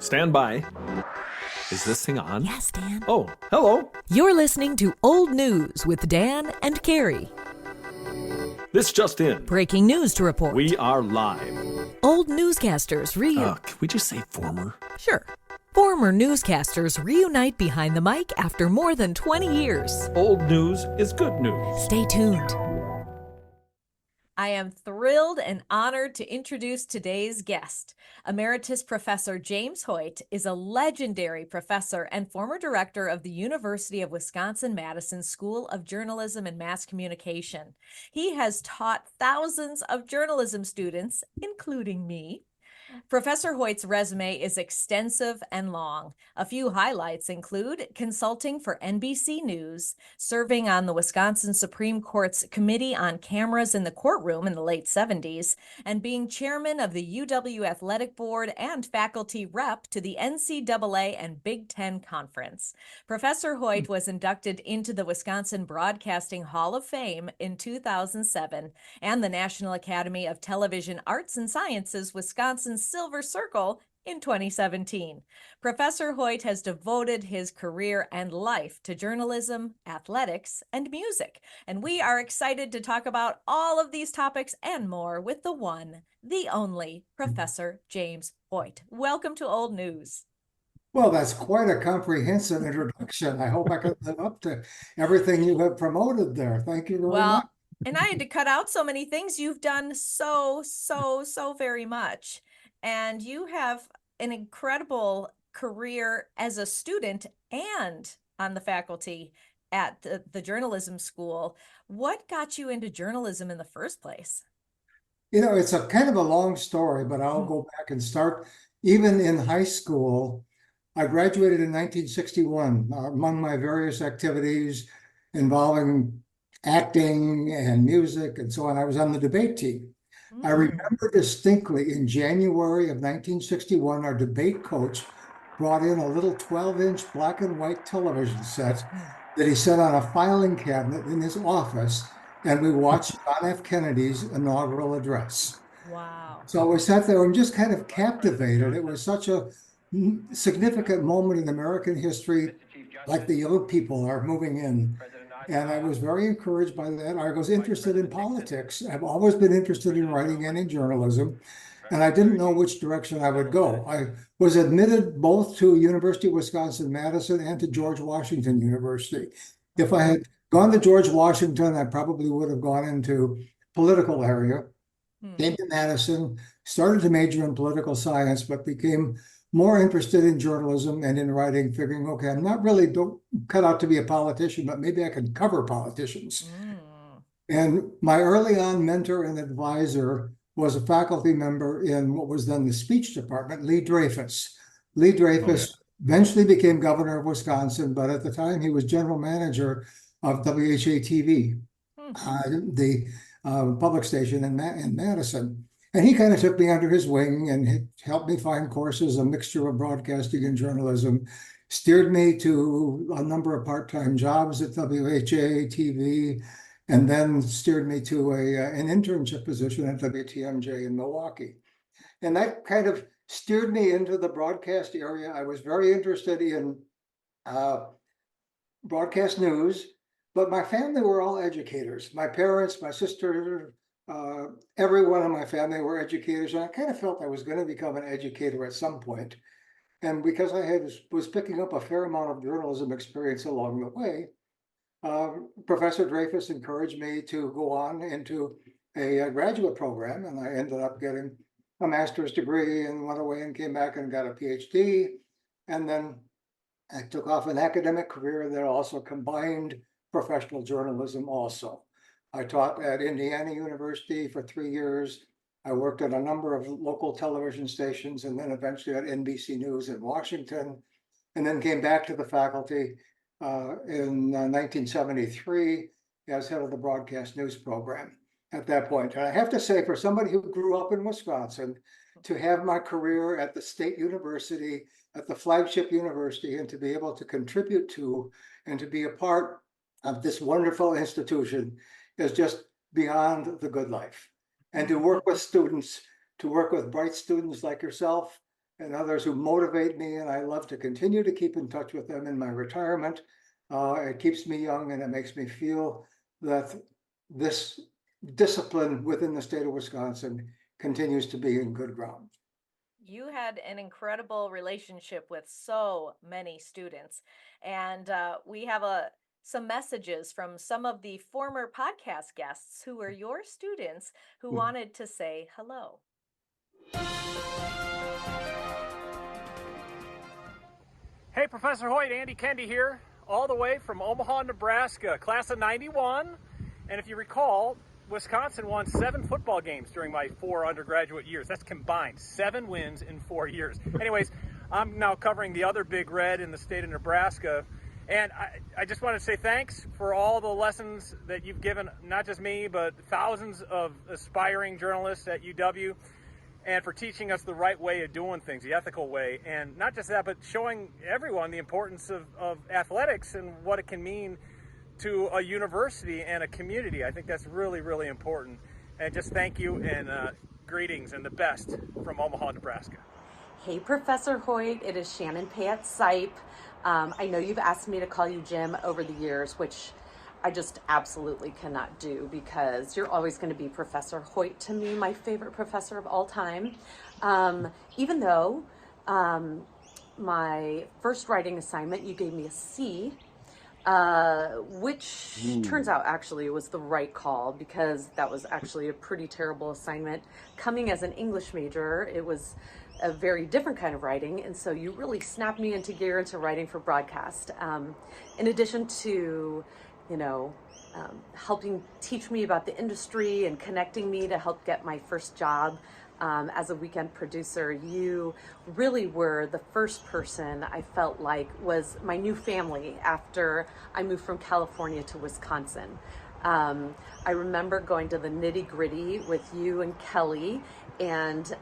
Stand by. Is this thing on? Yes, Dan. Oh, hello. You're listening to Old News with Dan and Carrie. This just in. Breaking news to report. We are live. Old newscasters Can we just say former? Sure. Former newscasters reunite behind the mic after more than 20 years. Old news is good news. Stay tuned. I am thrilled and honored to introduce today's guest. Emeritus Professor James Hoyt is a legendary professor and former director of the University of Wisconsin-Madison School of Journalism and Mass Communication. He has taught thousands of journalism students, including me. Professor Hoyt's resume is extensive and long. A few highlights include consulting for NBC News, serving on the Wisconsin Supreme Court's Committee on Cameras in the Courtroom in the late 70s, and being chairman of the UW Athletic Board and faculty rep to the NCAA and Big Ten Conference. Professor Hoyt was inducted into the Wisconsin Broadcasting Hall of Fame in 2007 and the National Academy of Television Arts and Sciences Wisconsin Silver Circle in 2017. Professor Hoyt has devoted his career and life to journalism, athletics, and music. And we are excited to talk about all of these topics and more with the one, the only Professor James Hoyt. Welcome to Old News. Well, that's quite a comprehensive introduction. I hope I can live up to everything you have promoted there. Thank you very much. And I had to cut out so many things. You've done so very much. And you have an incredible career as a student and on the faculty at the journalism school. What got you into journalism in the first place? You know, it's a kind of a long story, but I'll go back and start. Even in high school, I graduated in 1961. Among my various activities involving acting and music and so on, I was on the debate team. I remember distinctly in January of 1961, our debate coach brought in a little 12-inch black and white television set that he set on a filing cabinet in his office, and we watched John F. Kennedy's inaugural address. Wow. So we sat there and just kind of captivated. It was such a significant moment in American history, like the young people are moving in. And I was very encouraged by that. I was interested in politics. I've always been interested in writing and in journalism, and I didn't know which direction I would go. I was admitted both to University of Wisconsin-Madison and to George Washington University. If I had gone to George Washington, I probably would have gone into political area. Came to Madison, started to major in political science, but became more interested in journalism and in writing, figuring, okay, I'm not really cut out to be a politician, but maybe I can cover politicians. And my early on mentor and advisor was a faculty member in what was then the speech department, Lee Dreyfus. Lee Dreyfus eventually became governor of Wisconsin, but at the time he was general manager of WHA-TV, the public station in Madison. And he kind of took me under his wing and helped me find courses, a mixture of broadcasting and journalism, steered me to a number of part-time jobs at WHA-TV, and then steered me to an internship position at WTMJ in Milwaukee. And that kind of steered me into the broadcast area. I was very interested in broadcast news, but my family were all educators. My parents, my sister, everyone in my family were educators, and I kind of felt I was going to become an educator at some point. And because I was picking up a fair amount of journalism experience along the way, Professor Dreyfus encouraged me to go on into a graduate program, and I ended up getting a master's degree and went away and came back and got a PhD. And then I took off an academic career that also combined professional journalism also. I taught at Indiana University for 3 years. I worked at a number of local television stations and then eventually at NBC News in Washington, and then came back to the faculty in 1973 as head of the broadcast news program at that point. And I have to say, for somebody who grew up in Wisconsin, to have my career at the state university, at the flagship university, and to be able to contribute to and to be a part of this wonderful institution is just beyond the good life. And to work with students, to work with bright students like yourself, and others who motivate me, and I love to continue to keep in touch with them in my retirement. It keeps me young, and it makes me feel that this discipline within the state of Wisconsin continues to be in good ground. You had an incredible relationship with so many students, and we have some messages from some of the former podcast guests who were your students who wanted to say hello. Hey, Professor Hoyt, Andy Kendi here, all the way from Omaha, Nebraska, class of 91. And if you recall, Wisconsin won 7 football games during my 4 undergraduate years. That's combined 7 wins in 4 years. Anyways, I'm now covering the other big red in the state of Nebraska. And I just want to say thanks for all the lessons that you've given, not just me, but thousands of aspiring journalists at UW, and for teaching us the right way of doing things, the ethical way. And not just that, but showing everyone the importance of athletics and what it can mean to a university and a community. I think that's really, really important. And just thank you, and greetings and the best from Omaha, Nebraska. Hey, Professor Hoyt, it is Shannon Payette Sipe. I know you've asked me to call you Jim over the years, which I just absolutely cannot do because you're always going to be Professor Hoyt to me, my favorite professor of all time. Even though my first writing assignment, you gave me a C, which turns out actually was the right call because that was actually a pretty terrible assignment. Coming as an English major, it was a very different kind of writing, and so you really snapped me into gear into writing for broadcast. In addition to, helping teach me about the industry and connecting me to help get my first job as a weekend producer, you really were the first person I felt like was my new family after I moved from California to Wisconsin. I remember going to the nitty-gritty with you and Kelly, and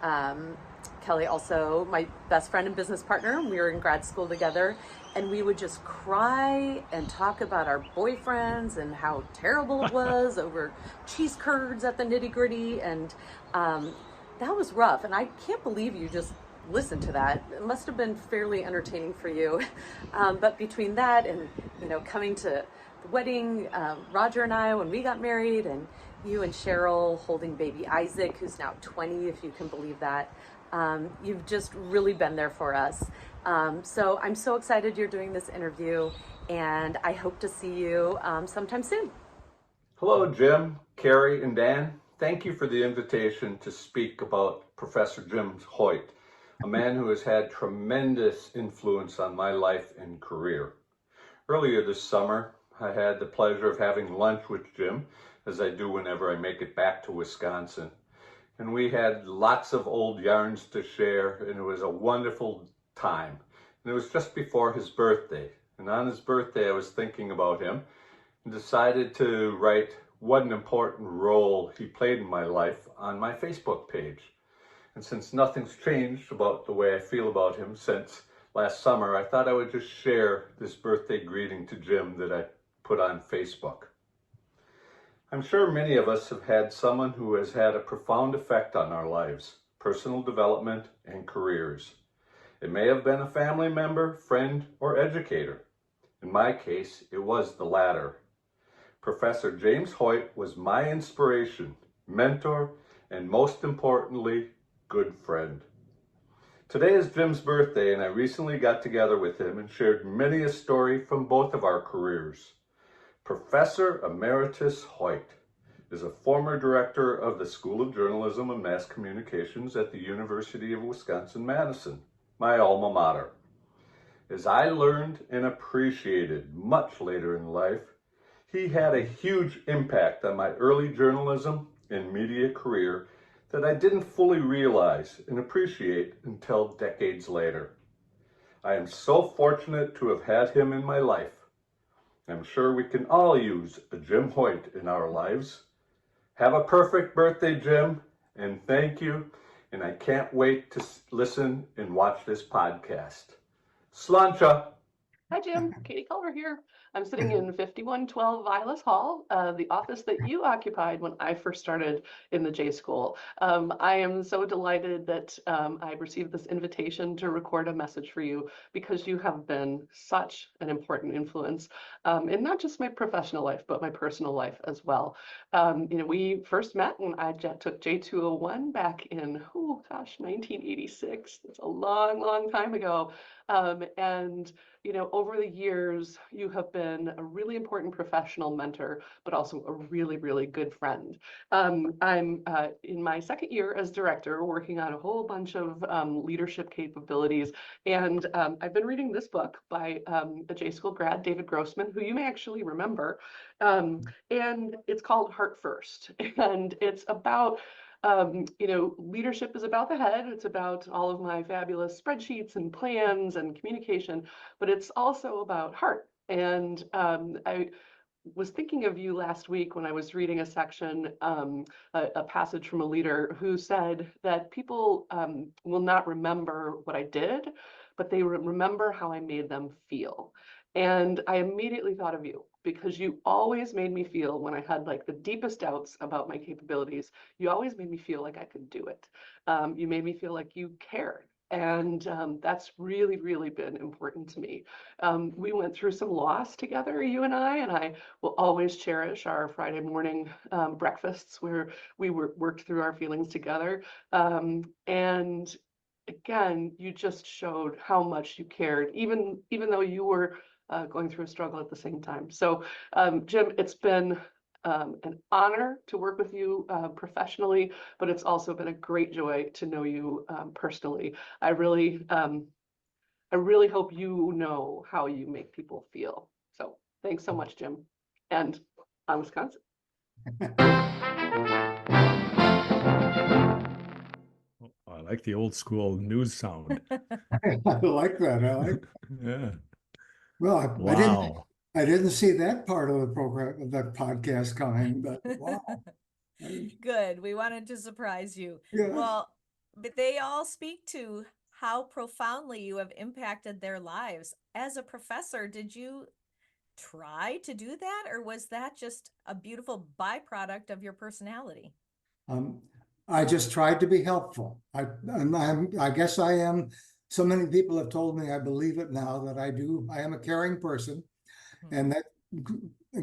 Kelly also my best friend and business partner. We were in grad school together, and we would just cry and talk about our boyfriends and how terrible it was over cheese curds at the nitty-gritty, and that was rough. And I can't believe you just listened to that. It must have been fairly entertaining for you. But between that and coming to the wedding, Roger and I, when we got married, and you and Cheryl holding baby Isaac, who's now 20, if you can believe that. You've just really been there for us. So I'm so excited you're doing this interview, and I hope to see you sometime soon. Hello, Jim, Carrie, and Dan. Thank you for the invitation to speak about Professor James Hoyt, a man who has had tremendous influence on my life and career. Earlier this summer, I had the pleasure of having lunch with Jim, as I do whenever I make it back to Wisconsin. And we had lots of old yarns to share, and it was a wonderful time. And it was just before his birthday. And on his birthday, I was thinking about him and decided to write what an important role he played in my life on my Facebook page. And since nothing's changed about the way I feel about him since last summer, I thought I would just share this birthday greeting to Jim that I put on Facebook. I'm sure many of us have had someone who has had a profound effect on our lives, personal development, and careers. It may have been a family member, friend, or educator. In my case, it was the latter. Professor James Hoyt was my inspiration, mentor, and most importantly, good friend. Today is Jim's birthday, and I recently got together with him and shared many a story from both of our careers. Professor Emeritus Hoyt is a former director of the School of Journalism and Mass Communications at the University of Wisconsin-Madison, my alma mater. As I learned and appreciated much later in life, he had a huge impact on my early journalism and media career that I didn't fully realize and appreciate until decades later. I am so fortunate to have had him in my life. I'm sure we can all use a Jim Hoyt in our lives. Have a perfect birthday, Jim, and thank you. And I can't wait to listen and watch this podcast. Sláinte! Hi, Jim. Katie Culver here. I'm sitting in 5112 Vilas Hall, the office that you occupied when I first started in the J School. I am so delighted that I received this invitation to record a message for you because you have been such an important influence in not just my professional life, but my personal life as well. We first met when I took J201 back in, 1986. That's a long, long time ago. And over the years, you have been a really important professional mentor, but also a really, really good friend. I'm in my second year as director, working on a whole bunch of leadership capabilities. And I've been reading this book by a J School grad, David Grossman, who you may actually remember. And it's called Heart First. And it's about leadership is about the head. It's about all of my fabulous spreadsheets and plans and communication, but it's also about heart. And I was thinking of you last week when I was reading a section, a passage from a leader who said that people will not remember what I did, but they remember how I made them feel. And I immediately thought of you because you always made me feel, when I had like the deepest doubts about my capabilities, you always made me feel like I could do it. You made me feel like you cared. And that's really, really been important to me. We went through some loss together, you and I will always cherish our Friday morning breakfasts where we worked through our feelings together. And again, you just showed how much you cared, even though you were going through a struggle at the same time. So, Jim, it's been an honor to work with you professionally, but it's also been a great joy to know you personally. I really hope you know how you make people feel. So thanks so much, Jim. And on Wisconsin. I like the old school news sound. I like that. I like. Yeah. Well, Wow. I didn't see that part of the program, of that podcast coming, but wow. Good. We wanted to surprise you. Yeah. Well, but they all speak to how profoundly you have impacted their lives. As a professor, did you try to do that, or was that just a beautiful byproduct of your personality? I just tried to be helpful. I guess I am. So many people have told me, I believe it now, that I am a caring person. And that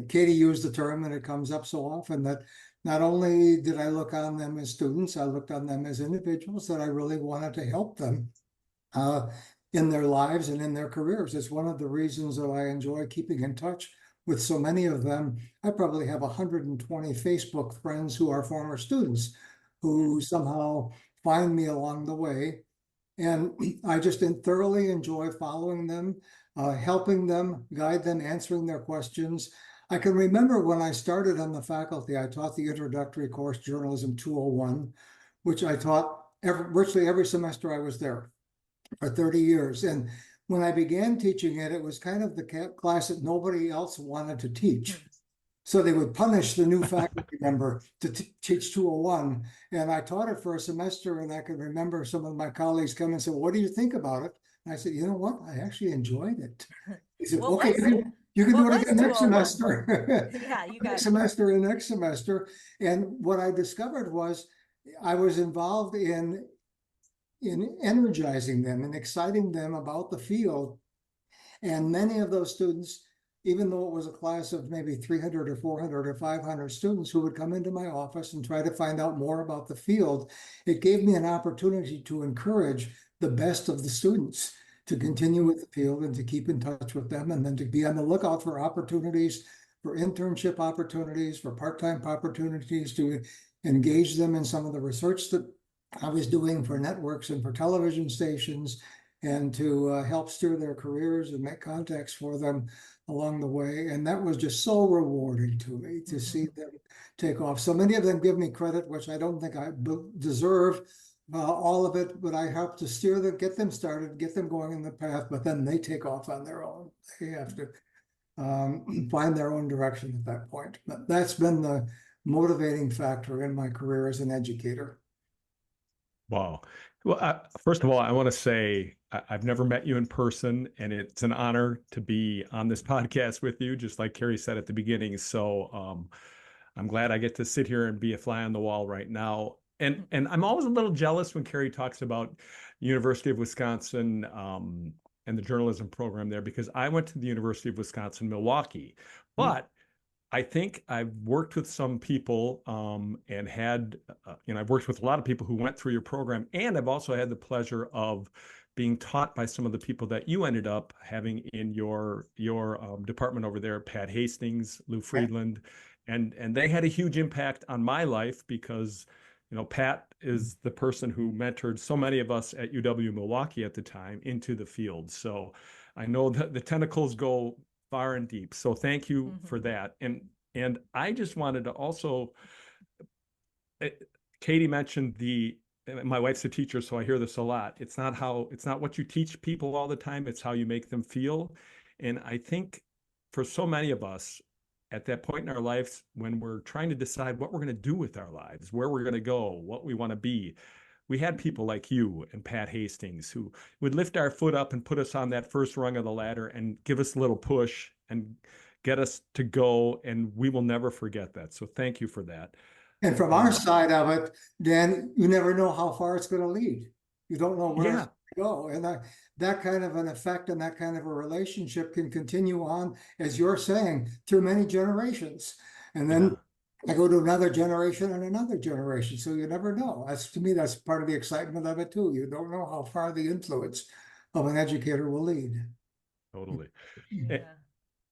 Katie used the term, and it comes up so often, that not only did I look on them as students, I looked on them as individuals, that I really wanted to help them in their lives and in their careers. It's one of the reasons that I enjoy keeping in touch with so many of them. I probably have 120 Facebook friends who are former students who somehow find me along the way. And I just thoroughly enjoy following them, helping them, guide them, answering their questions. I can remember when I started on the faculty, I taught the introductory course, Journalism 201, which I taught virtually every semester I was there for 30 years. And when I began teaching it, it was kind of the class that nobody else wanted to teach. So they would punish the new faculty member to teach 201. And I taught it for a semester, and I can remember some of my colleagues come and say, "What do you think about it?" And I said, "You know what? I actually enjoyed it." He said, "Okay, you can do it again next semester." Yeah, you got next semester and next semester. And what I discovered was I was involved in energizing them and exciting them about the field. And many of those students, even though it was a class of maybe 300 or 400 or 500 students who would come into my office and try to find out more about the field, it gave me an opportunity to encourage the best of the students to continue with the field and to keep in touch with them, and then to be on the lookout for opportunities, for internship opportunities, for part-time opportunities, to engage them in some of the research that I was doing for networks and for television stations, and to help steer their careers and make contacts for them along the way. And that was just so rewarding to me to see them take off. So many of them give me credit, which I don't think I deserve all of it, but I help to steer them, get them started, get them going in the path, but then they take off on their own. They have to find their own direction at that point. But that's been the motivating factor in my career as an educator. Wow. Well, first of all, I want to say I've never met you in person, and it's an honor to be on this podcast with you, just like Carrie said at the beginning. So I'm glad I get to sit here and be a fly on the wall right now. And I'm always a little jealous when Carrie talks about University of Wisconsin and the journalism program there, because I went to the University of Wisconsin-Milwaukee, but I think I've worked with some people and had, I've worked with a lot of people who went through your program, and I've also had the pleasure of being taught by some of the people that you ended up having in your department over there, Pat Hastings, Lou Friedland, and they had a huge impact on my life because, Pat is the person who mentored so many of us at UW-Milwaukee at the time into the field. So I know that the tentacles go far and deep. So thank you for that. And I just wanted to also, Katie mentioned my wife's a teacher, so I hear this a lot. It's not what you teach people all the time, it's how you make them feel. And I think for so many of us at that point in our lives, when we're trying to decide what we're going to do with our lives, where we're going to go, what we want to be, we had people like you and Pat Hastings who would lift our foot up and put us on that first rung of the ladder and give us a little push and get us to go. And we will never forget that. So thank you for that. And from our side of it, Dan, you never know how far it's going to lead. You don't know where it's going to go. And that kind of an effect and that kind of a relationship can continue on, as you're saying, through many generations. And then I go to another generation and another generation. So you never know. To me, that's part of the excitement of it too. You don't know how far the influence of an educator will lead. Totally. Yeah.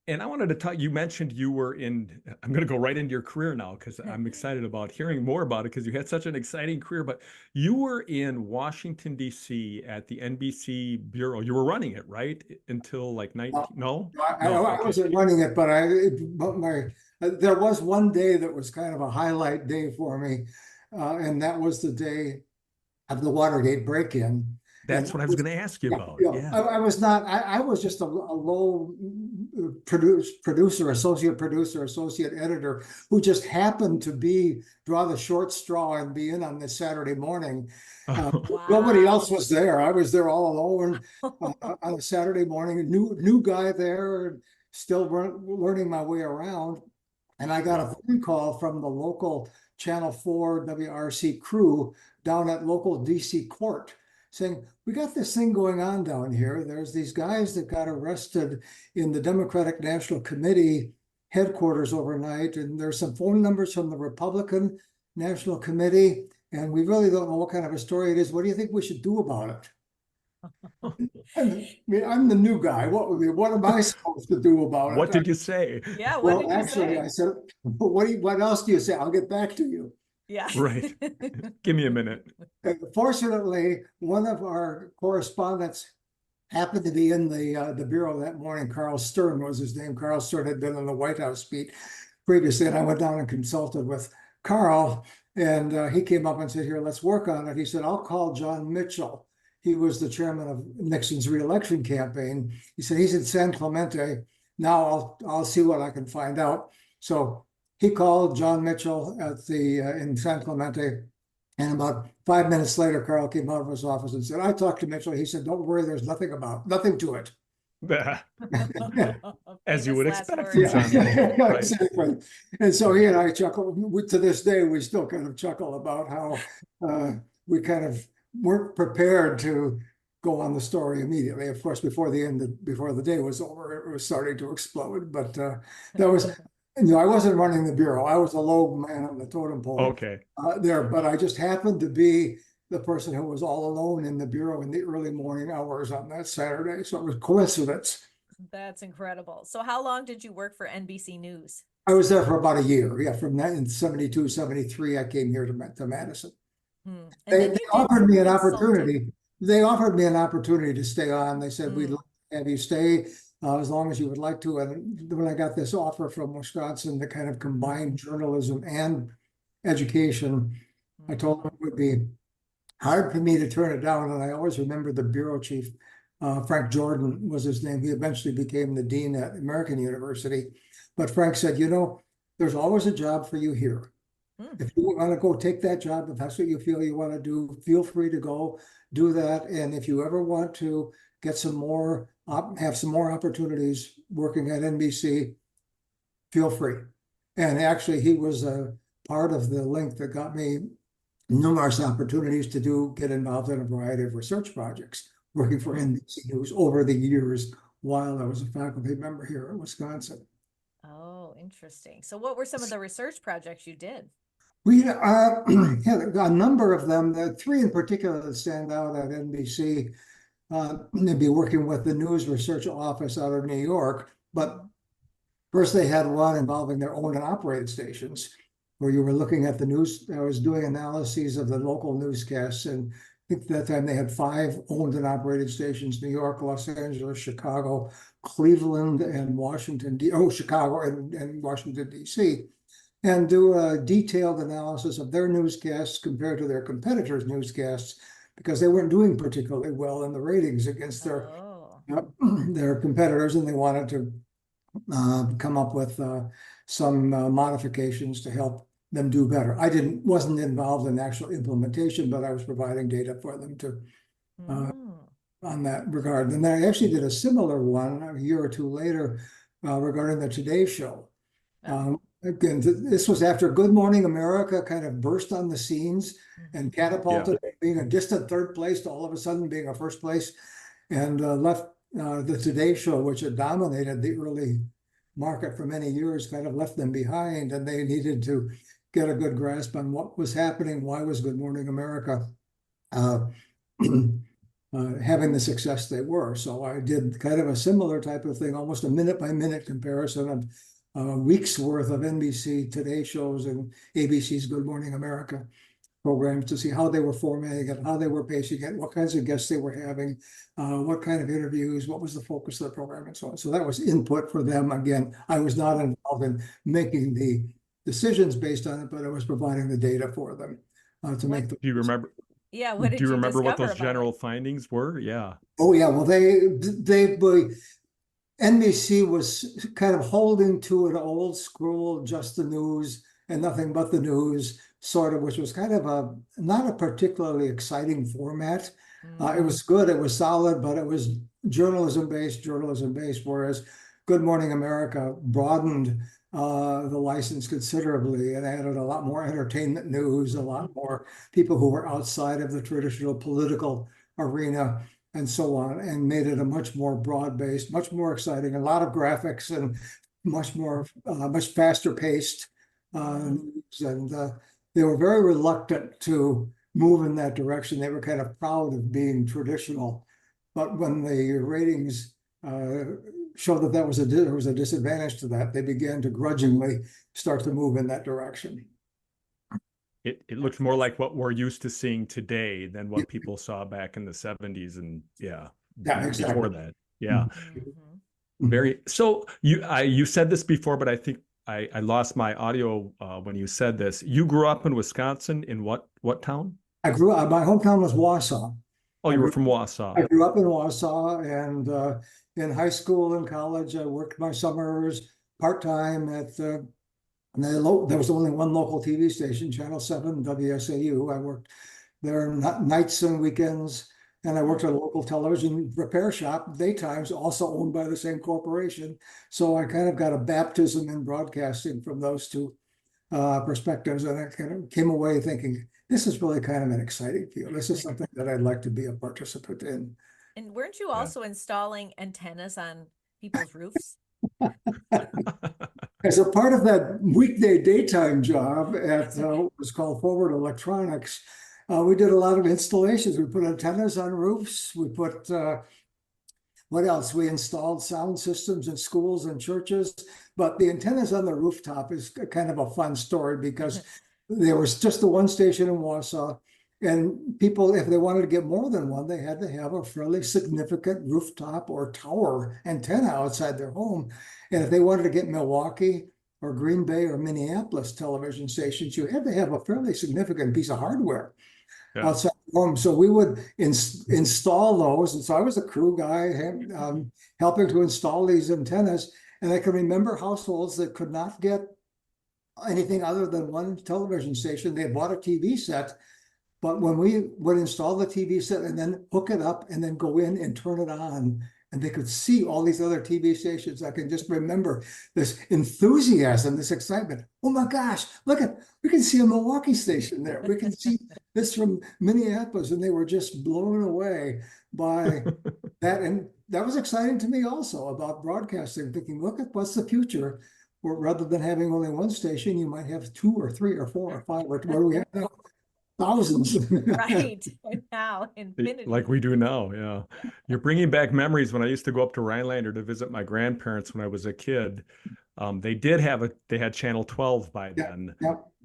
And I wanted to talk, you mentioned you were I'm going to go right into your career now because I'm excited about hearing more about it because you had such an exciting career, but you were in Washington, D.C. at the NBC Bureau. You were running it, right? Until like 19, no? I wasn't running it, but there was one day that was kind of a highlight day for me. And that was the day of the Watergate break-in. That's what I was going to ask you about. I was not, I was just a low associate producer, associate editor who just happened to draw the short straw and be in on this Saturday morning. Nobody else was there. I was there all alone on a Saturday morning, new guy there, still learning my way around. And I got a phone call from the local Channel 4 WRC crew down at local DC court saying, we got this thing going on down here. There's these guys that got arrested in the Democratic National Committee headquarters overnight, and there's some phone numbers from the Republican National Committee, and we really don't know what kind of a story it is. What do you think we should do about it? I mean, I'm the new guy. What am I supposed to do about it? What did you say? Yeah, what did you actually say? I said, what else do you say? I'll get back to you. Yeah. Right. Give me a minute. Fortunately, one of our correspondents happened to be in the bureau that morning. Carl Stern was his name. Carl Stern had been on the White House beat previously, and I went down and consulted with Carl, and he came up and said, here, let's work on it. He said, I'll call John Mitchell. He was the chairman of Nixon's reelection campaign. He said, he's in San Clemente. Now I'll see what I can find out. So he called John Mitchell at in San Clemente, and about 5 minutes later, Carl came out of his office and said, I talked to Mitchell. He said, don't worry, there's nothing to it. As you would expect. Right. Exactly. And so he and I chuckle. To this day, we still kind of chuckle about how we kind of weren't prepared to go on the story immediately. Of course, before the day was over, it was starting to explode. But that was... I wasn't running the bureau. I was a low man on the totem pole there, but I just happened to be the person who was all alone in the bureau in the early morning hours on that Saturday. So it was coincidence. That's incredible. So how long did you work for NBC News? I was there for about a year. Yeah, from that in 72, 73, I came here to Madison. They offered me an opportunity. They offered me an opportunity to stay on. They said, we'd like to have you stay. As long as you would like to. And when I got this offer from Wisconsin to kind of combine journalism and education, I told them it would be hard for me to turn it down. And I always remember the bureau chief, Frank Jordan was his name. He eventually became the dean at American University. But Frank said, there's always a job for you here. If you want to go take that job, if that's what you feel you want to do, feel free to go do that. And if you ever want to get some more, have some more opportunities working at NBC, feel free. And actually, he was a part of the link that got me numerous opportunities to get involved in a variety of research projects, working for NBC News over the years while I was a faculty member here at Wisconsin. Oh, interesting. So what were some of the research projects you did? We had a number of them, the three in particular that stand out at NBC. They'd be working with the News Research Office out of New York, but first they had one involving their owned and operated stations, where you were looking at the news. I was doing analyses of the local newscasts, and I think at that time they had 5 owned and operated stations: New York, Los Angeles, Chicago, Cleveland, and Chicago and Washington, D.C., and do a detailed analysis of their newscasts compared to their competitors' newscasts, because they weren't doing particularly well in the ratings against their competitors, and they wanted to come up with some modifications to help them do better. I wasn't involved in actual implementation, but I was providing data for them to on that regard. And I actually did a similar one a year or two later regarding the Today Show. Again, this was after Good Morning America kind of burst on the scenes and catapulted being a distant third place to all of a sudden being a first place, and left the Today Show, which had dominated the early market for many years, kind of left them behind, and they needed to get a good grasp on what was happening. Why was Good Morning America having the success they were? So I did kind of a similar type of thing, almost a minute-by-minute comparison of a week's worth of NBC Today shows and ABC's Good Morning America programs to see how they were formatting it, how they were pacing it, what kinds of guests they were having, what kind of interviews, what was the focus of the program, and so on. So that was input for them. Again, I was not involved in making the decisions based on it, but I was providing the data for them to make the. Do you remember? Yeah, what did Do you remember what discover those general findings were? Yeah. Oh yeah, well NBC was kind of holding to an old school, just the news and nothing but the news, sort of, which was kind of not a particularly exciting format. It was good, it was solid, but it was journalism based, whereas Good Morning America broadened the license considerably and added a lot more entertainment news, a lot more people who were outside of the traditional political arena and so on, and made it a much more broad-based, much more exciting, a lot of graphics and much faster paced news. And they were very reluctant to move in that direction. They were kind of proud of being traditional, but when the ratings showed that there was a disadvantage to that, they began to grudgingly start to move in that direction. It looks more like what we're used to seeing today than what people saw back in the 70s and exactly. Before that. Yeah. Very. So you said this before, but I think I lost my audio when you said this. You grew up in Wisconsin in what town? I grew up, my hometown was Wausau. Oh, you were from Wausau. I grew up in Wausau, and in high school and college, I worked my summers part-time at there was only one local TV station, Channel 7, WSAU. I worked there nights and weekends, and I worked at a local television repair shop, daytimes, also owned by the same corporation. So I kind of got a baptism in broadcasting from those two perspectives, and I kind of came away thinking, this is really kind of an exciting field. This is something that I'd like to be a participant in. And weren't you also installing antennas on people's roofs? As a part of that weekday daytime job at what was called Forward Electronics, we did a lot of installations. We put antennas on roofs. We put, what else? We installed sound systems in schools and churches. But the antennas on the rooftop is kind of a fun story, because there was just the one station in Wausau. And people, if they wanted to get more than one, they had to have a fairly significant rooftop or tower antenna outside their home. And if they wanted to get Milwaukee or Green Bay or Minneapolis television stations, you had to have a fairly significant piece of hardware outside the home. So we would install those. And so I was a crew guy helping to install these antennas. And I can remember households that could not get anything other than one television station. They bought a TV set, but when we would install the TV set and then hook it up and then go in and turn it on, and they could see all these other TV stations, I can just remember this enthusiasm, this excitement. Oh my gosh, look at, we can see a Milwaukee station there. We can see this from Minneapolis, and they were just blown away by that. And that was exciting to me also about broadcasting, thinking, look at what's the future. Where rather than having only one station, you might have 2 or 3 or 4 or 5, or what do we have now? Thousands. Right. Now, infinity. Like we do now, yeah. You're bringing back memories when I used to go up to Rhinelander to visit my grandparents when I was a kid. They had Channel 12 by then,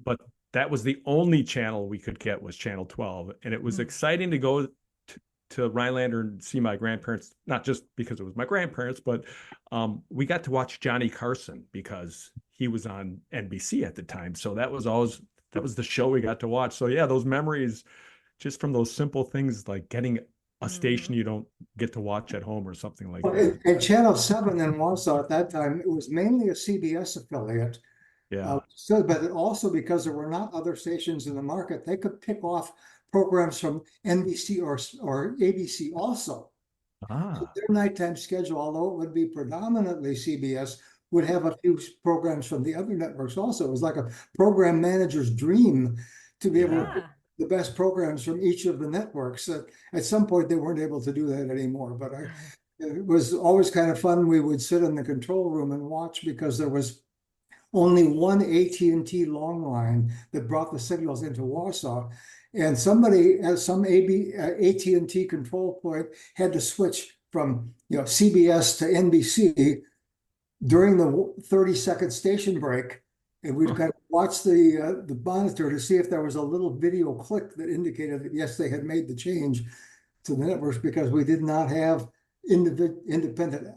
but that was the only channel we could get was Channel 12. And it was exciting to go to Rhinelander and see my grandparents, not just because it was my grandparents, but we got to watch Johnny Carson because he was on NBC at the time. So that was the show we got to watch. So yeah, those memories just from those simple things like getting a station you don't get to watch at home or something like that. And Channel 7 in Warsaw at that time, it was mainly a CBS affiliate. Yeah. But also because there were not other stations in the market, they could pick off programs from NBC or ABC also. So their nighttime schedule, although it would be predominantly CBS, would have a few programs from the other networks also. It was like a program manager's dream to be able to pick the best programs from each of the networks. At some point, they weren't able to do that anymore, but it was always kind of fun. We would sit in the control room and watch because there was only one AT&T long line that brought the signals into Warsaw. And somebody at some AT&T control point had to switch from CBS to NBC during the 30-second station break. And we'd kind of watch the monitor to see if there was a little video click that indicated that, yes, they had made the change to the networks, because we did not have independent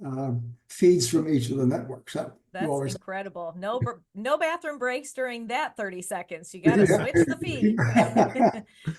feeds from each of the networks. So that's incredible. No bathroom breaks during that 30 seconds. You got to switch the feed.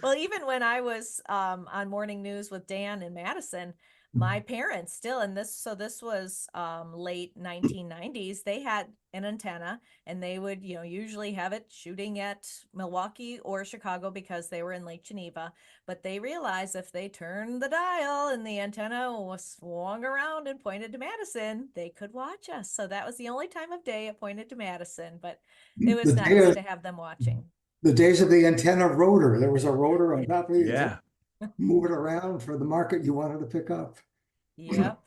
Well, even when I was on morning news with Dan in Madison, my parents still, and this was late 1990s, they had an antenna, and they would, usually have it shooting at Milwaukee or Chicago because they were in Lake Geneva. But they realized if they turned the dial and the antenna was swung around and pointed to Madison, they could watch us. So that was the only time of day it pointed to Madison, but it was nice to have them watching. The days of the antenna rotor, there was a rotor on top of it. Move it around for the market you wanted to pick up. Yep.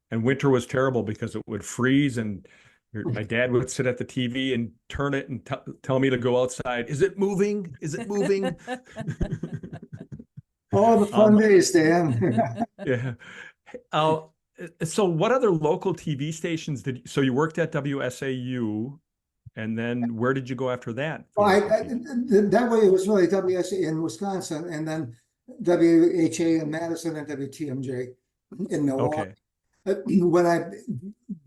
And winter was terrible because it would freeze, and my dad would sit at the TV and turn it and tell me to go outside. Is it moving? Is it moving? Oh, the fun days, Dan. Yeah. So what other local TV stations so you worked at WSAU, and then where did you go after that? Well, that way it was really WSA in Wisconsin, and then WHA in Madison, and WTMJ in Milwaukee. When I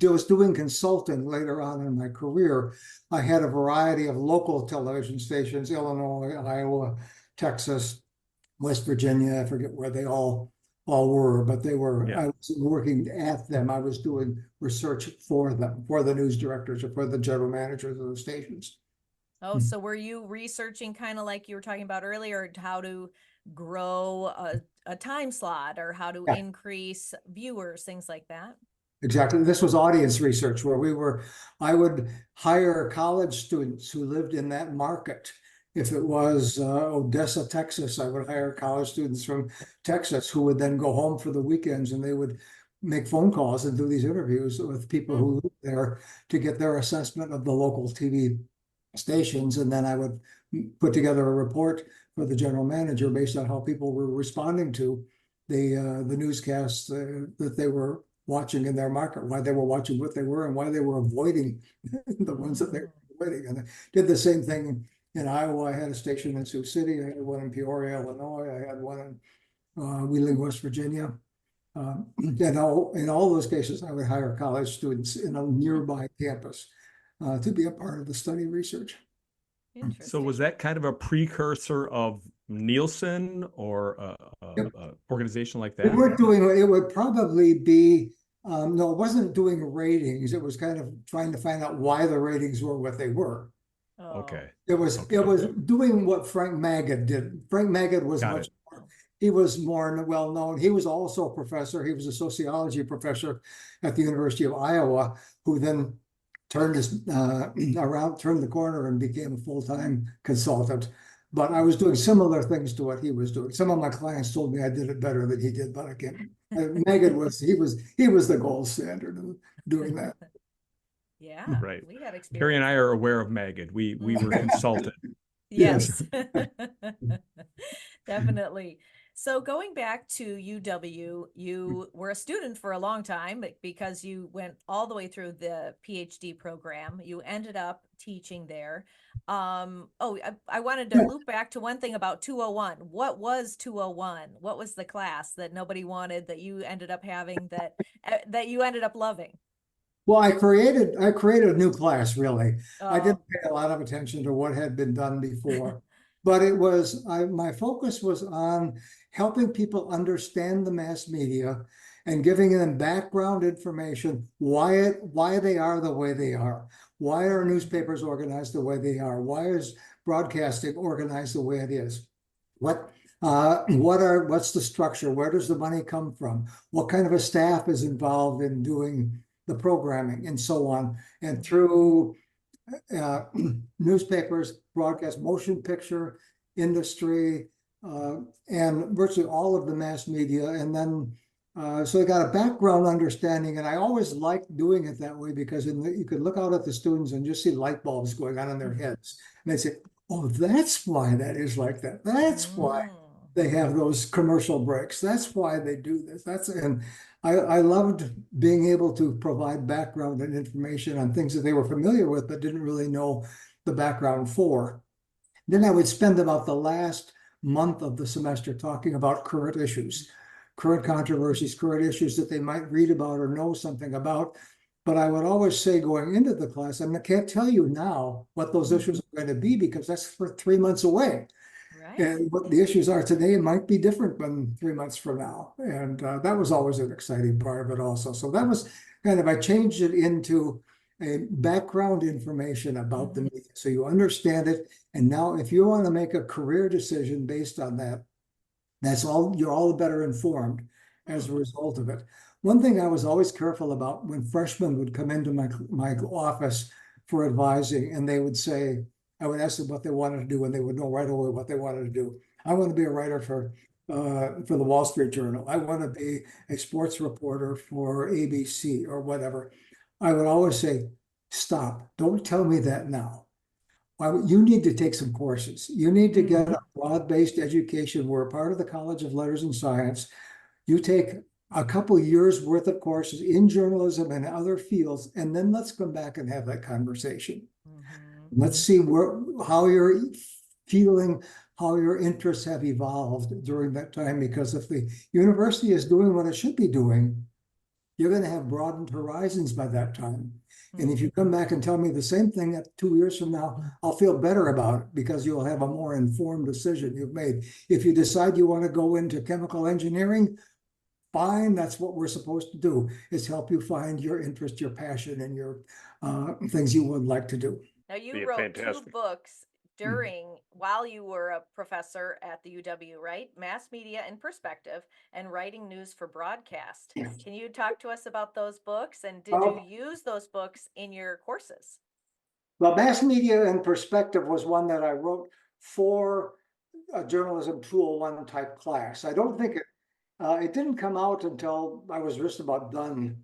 was doing consulting later on in my career, I had a variety of local television stations: Illinois, Iowa, Texas, West Virginia. I forget where they all were, but they were. I was working at them. I was doing research for them, for the news directors or for the general managers of the stations. Oh, so were you researching kind of like you were talking about earlier, how to grow a time slot, or how to increase viewers, things like that? Exactly. This was audience research where I would hire college students who lived in that market. If it was Odessa, Texas, I would hire college students from Texas who would then go home for the weekends, and they would make phone calls and do these interviews with people who lived there to get their assessment of the local TV stations. And then I would put together a report for the general manager based on how people were responding to the newscasts that they were watching in their market, why they were watching what they were, and why they were avoiding the ones that they were avoiding. And I did the same thing in Iowa. I had a station in Sioux City. I had one in Peoria, Illinois. I had one in Wheeling, West Virginia. In all those cases, I would hire college students in a nearby campus to be a part of the study research. So was that kind of a precursor of Nielsen or an organization like that? We weren't doing it. Would probably be, no, it wasn't doing ratings. It was kind of trying to find out why the ratings were what they were. Oh, Okay. It was doing what Frank Magid did. Frank Magid was Got much it. more, he was more well known. He was also a professor. He was a sociology professor at the University of Iowa, who then turned turned the corner and became a full-time consultant. But I was doing similar things to what he was doing. Some of my clients told me I did it better than he did, but I can't. Magid was the gold standard of doing that. yeah. Right. We had experience. Carrie and I are aware of Magid. We were consulted. Yes. Definitely. So going back to UW, you were a student for a long time because you went all the way through the PhD program. You ended up teaching there. I wanted to loop back to one thing about 201. What was 201? What was the class that nobody wanted that you ended up having that you ended up loving? Well, I created a new class, really. I Oh, didn't pay a lot of attention to what had been done before, but my focus was on helping people understand the mass media and giving them background information, why they are the way they are. Why are newspapers organized the way they are? Why is broadcasting organized the way it is? What's the structure? Where does the money come from? What kind of a staff is involved in doing the programming and so on? And through newspapers, broadcast, motion picture industry, and virtually all of the mass media. And then, so I got a background understanding, and I always liked doing it that way because you could look out at the students and just see light bulbs going on in their heads. And they say, oh, that's why that is like that. That's why they have those commercial breaks. That's why they do this. And I loved being able to provide background and information on things that they were familiar with, but didn't really know the background for. Then I would spend about the last month of the semester talking about current issues, current controversies, current issues that they might read about or know something about. But I would always say going into the class, I can't tell you now what those issues are going to be because that's for 3 months away. right. And what the issues are today might be different than 3 months from now. And that was always an exciting part of it also. So that was I changed it into a background information about the media. So you understand it. And now if you want to make a career decision based on that, you're all the better informed as a result of it. One thing I was always careful about when freshmen would come into my office for advising, and they would say, I would ask them what they wanted to do, and they would know right away what they wanted to do. I want to be a writer for the Wall Street Journal. I want to be a sports reporter for ABC or whatever. I would always say, stop, don't tell me that now. You need to take some courses. You need to get a broad-based education. We're a part of the College of Letters and Science. You take a couple years worth of courses in journalism and other fields, and then let's come back and have that conversation. Let's see how you're feeling, how your interests have evolved during that time, because if the university is doing what it should be doing, you're going to have broadened horizons by that time. And if you come back and tell me the same thing that 2 years from now, I'll feel better about it because you'll have a more informed decision you've made. If you decide you want to go into chemical engineering, fine, that's what we're supposed to do, is help you find your interest, your passion, and your things you would like to do. Now you wrote 2 books while you were a professor at the UW, right? Mass Media in Perspective and Writing News for Broadcast. Yes. Can you talk to us about those books, and did you use those books in your courses? Well, Mass Media in Perspective was one that I wrote for a Journalism 201 type class. I don't think it didn't come out until I was just about done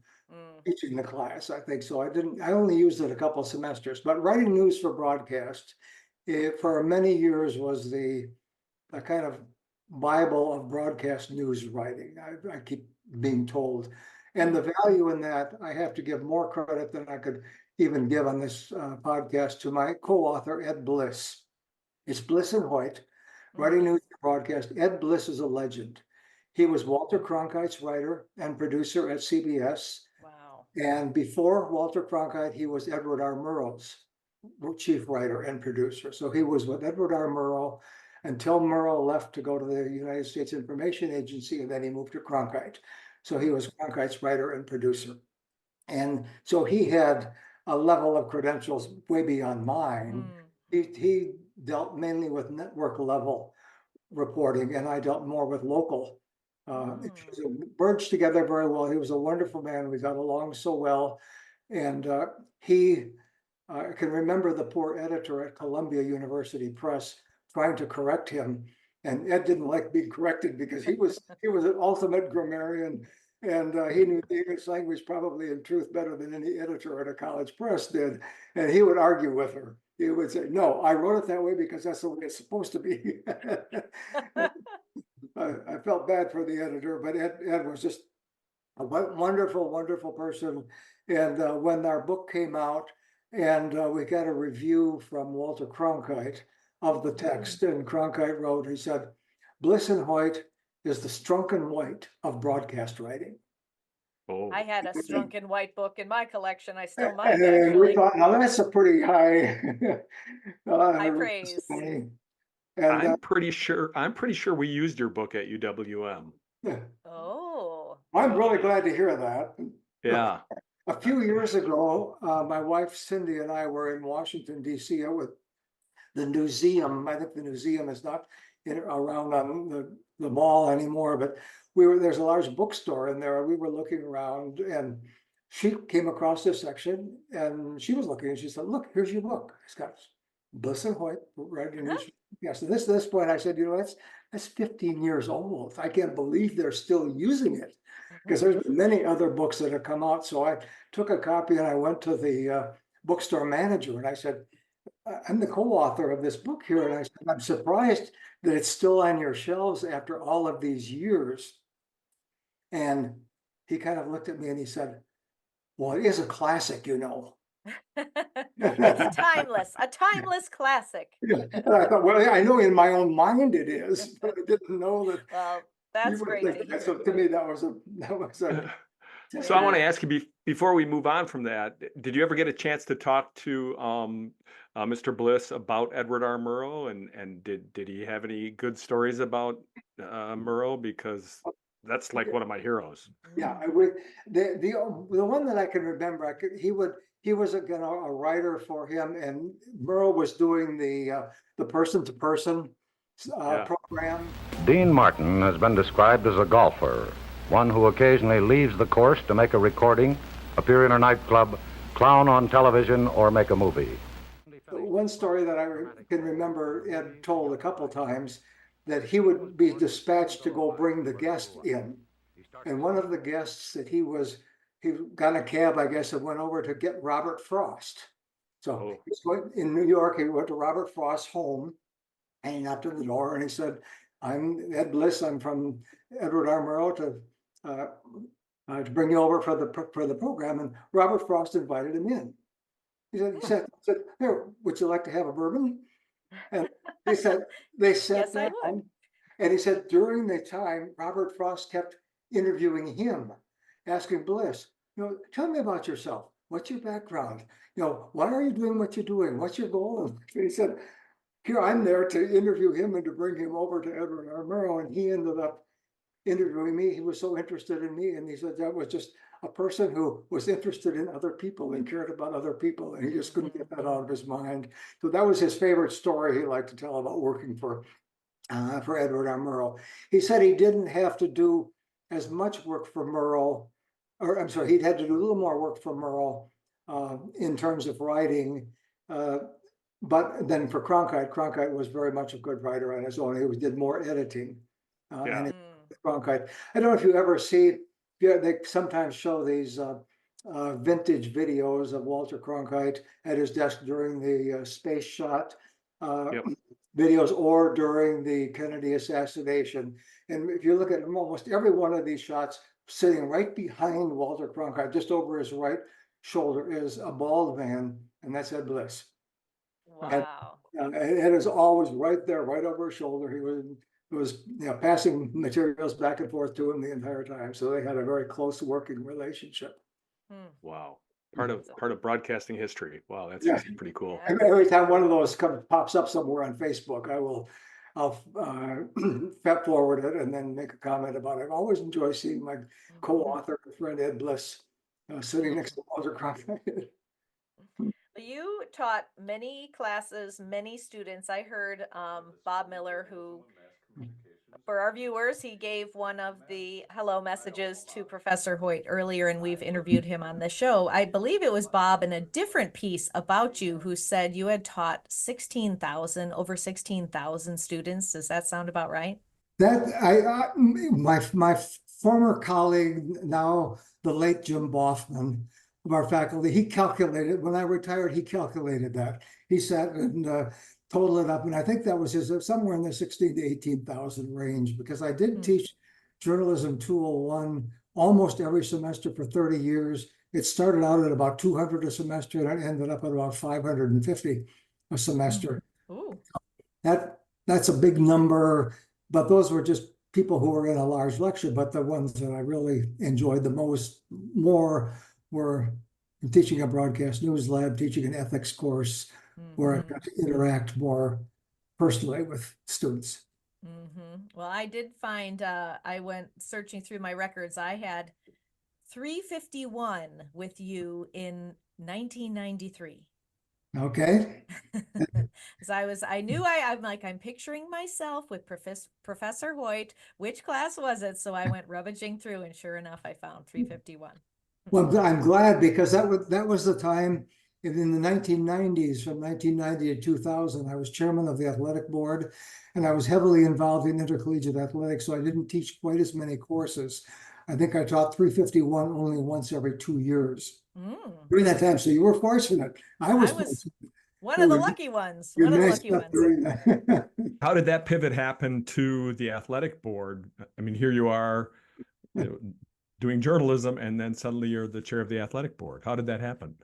teaching the class, I think. So I only used it a couple of semesters, but Writing News for Broadcast, for many years was the kind of Bible of broadcast news writing. I keep being told. And the value in that, I have to give more credit than I could even give on this podcast to my co-author, Ed Bliss. It's Bliss and Hoyt, Writing News for Broadcast. Ed Bliss is a legend. He was Walter Cronkite's writer and producer at CBS. Wow. And before Walter Cronkite, he was Edward R. Murrow's chief writer and producer. So he was with Edward R. Murrow until Murrow left to go to the United States Information Agency, and then he moved to Cronkite. So he was Cronkite's writer and producer. And so he had a level of credentials way beyond mine. He dealt mainly with network level reporting, and I dealt more with local. It merged together very well. He was a wonderful man. We got along so well. And I can remember the poor editor at Columbia University Press trying to correct him. And Ed didn't like being corrected because he was an ultimate grammarian, and he knew the English language probably in truth better than any editor at a college press did. And he would argue with her. He would say, "No, I wrote it that way because that's the way it's supposed to be." I felt bad for the editor, but Ed was just a wonderful, wonderful person. And when our book came out, and we got a review from Walter Cronkite of the text, and Cronkite wrote, he said, "Bliss and Hoyt is the Strunk and White of broadcast writing." Oh, I had a Strunk and White book in my collection. I still might, And we actually. thought, now that's a pretty high High praise. And I'm pretty sure we used your book at UWM. Oh. I'm really glad to hear that. Yeah. A few years ago, my wife Cindy and I were in Washington, D.C. with the museum. I think the museum is not around on the mall anymore, but there's a large bookstore in there. We were looking around, and she came across this section, and she was looking, and she said, "Look, here's your book. It's got Bliss and Hoyt right in it." Yeah, so this point I said, that's 15 years old. I can't believe they're still using it, because there's been many other books that have come out. So I took a copy and I went to the bookstore manager and I said, "I'm the co-author of this book here." And I said, "I'm surprised that it's still on your shelves after all of these years." And he kind of looked at me and he said, "Well, it is a classic, you know." It's timeless, a timeless classic. Yeah. And I thought, well, I know in my own mind it is, but I didn't know that. Well, that's great to hear. So to me, that was a So I want to ask you before we move on from that, did you ever get a chance to talk to Mr. Bliss about Edward R. Murrow, and did he have any good stories about Murrow? Because that's like one of my heroes. Yeah, the one that I can remember, he was again a writer for him, and Murrow was doing the person to person program. Dean Martin has been described as a golfer, one who occasionally leaves the course to make a recording, appear in a nightclub, clown on television, or make a movie. One story that I can remember Ed told a couple times, that he would be dispatched to go bring the guest in. And one of the guests that he got a cab, I guess, and went over to get Robert Frost. So he was going in New York, he went to Robert Frost's home, and he knocked on the door and he said, "I'm Ed Bliss, I'm from Edward R. Murrow to bring you over for the program." And Robert Frost invited him in. He said, "Here, would you like to have a bourbon?" And they sat Yes, I down, would. and he said during the time, Robert Frost kept interviewing him, asking Bliss, "Tell me about yourself. What's your background? Why are you doing what you're doing? What's your goal?" And he said, here I'm there to interview him and to bring him over to Edward R. Murrow, and he ended up interviewing me. He was so interested in me, and he said that was just a person who was interested in other people and cared about other people, and he just couldn't get that out of his mind. So that was his favorite story he liked to tell about working for Edward R. Murrow. He said he didn't have to do as much work for Murrow, or I'm sorry, he'd had to do a little more work for Murrow in terms of writing. But then for Cronkite was very much a good writer on his own. He did more editing. And Cronkite, I don't know if you ever see, they sometimes show these vintage videos of Walter Cronkite at his desk during the space shot videos or during the Kennedy assassination. And if you look at almost every one of these shots, sitting right behind Walter Cronkite, just over his right shoulder, is a bald man, and that's Ed Bliss. Wow. And Ed is always right there, right over his shoulder. He was passing materials back and forth to him the entire time. So they had a very close working relationship. Wow. Part of broadcasting history. Wow, that's pretty cool. Every time one of those pops up somewhere on Facebook, I'll fast forward it and then make a comment about it. I always enjoy seeing my co-author and friend Ed Bliss sitting next to Walter Cronkite. You taught many classes, many students. I heard Bob Miller, who, for our viewers, he gave one of the hello messages to Professor Hoyt earlier, and we've interviewed him on the show. I believe it was Bob in a different piece about you who said you had taught over 16,000 students. Does that sound about right? My former colleague, now the late Jim Boffman of our faculty, he calculated, when I retired, he calculated that. He sat and totaled it up, and I think that was somewhere in the 16 to 18,000 range, because I did teach Journalism 201 almost every semester for 30 years. It started out at about 200 a semester, and it ended up at about 550 a semester. Ooh. That's a big number, but those were just people who were in a large lecture. But the ones that I really enjoyed the more were teaching a broadcast news lab, teaching an ethics course, where I got to interact more personally with students. Well, I did find, I went searching through my records. I had 351 with you in 1993. Okay. Because I'm picturing myself with Professor Hoyt. Which class was it? So I went rummaging through, and sure enough, I found 351. Well, I'm glad, because that was the time in the 1990s, from 1990 to 2000, I was chairman of the athletic board, and I was heavily involved in intercollegiate athletics, so I didn't teach quite as many courses. I think I taught 351 only once every 2 years during that time. So you were fortunate. I was one of the lucky ones. One of the lucky ones. How did that pivot happen to the athletic board? I mean, here you are, doing journalism, and then suddenly you're the chair of the athletic board. How did that happen?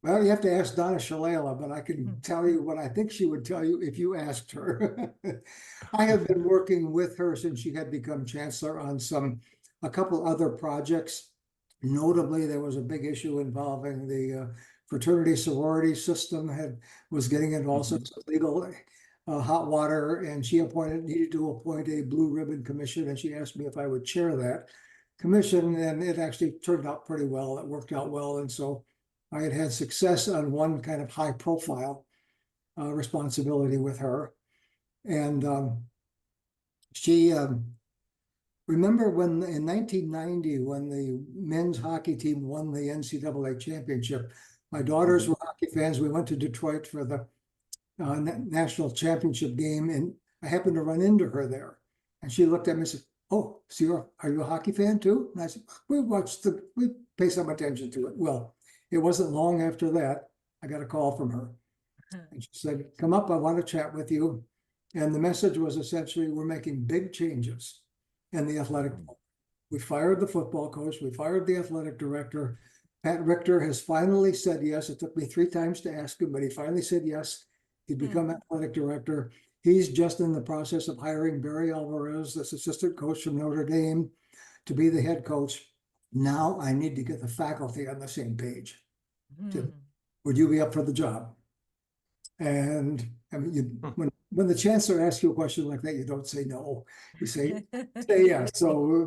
Well, you have to ask Donna Shalala, but I can tell you what I think she would tell you if you asked her. I have been working with her since she had become chancellor on a couple other projects. Notably, there was a big issue involving the fraternity sorority system, was getting into all sorts of legal hot water, and she needed to appoint a blue ribbon commission, and she asked me if I would chair that commission, and it actually turned out pretty well. It worked out well, and so I had success on one kind of high profile responsibility with her. And she, remember when in 1990, when the men's hockey team won the NCAA championship, my daughters were hockey fans. We went to Detroit for the national championship game, and I happened to run into her there. And she looked at me and said, "Oh, so are you a hockey fan too?" And I said, we pay some attention to it. Well, it wasn't long after that, I got a call from her. And she said, "Come up, I want to chat with you." And the message was essentially, we're making big changes in the athletic department. We fired the football coach, we fired the athletic director. Pat Richter has finally said yes. It took me 3 times to ask him, but he finally said yes. He'd become athletic director. He's just in the process of hiring Barry Alvarez, this assistant coach from Notre Dame, to be the head coach. Now I need to get the faculty on the same page. Would you be up for the job? And I mean, when the chancellor asks you a question like that, you don't say no. You say yes. So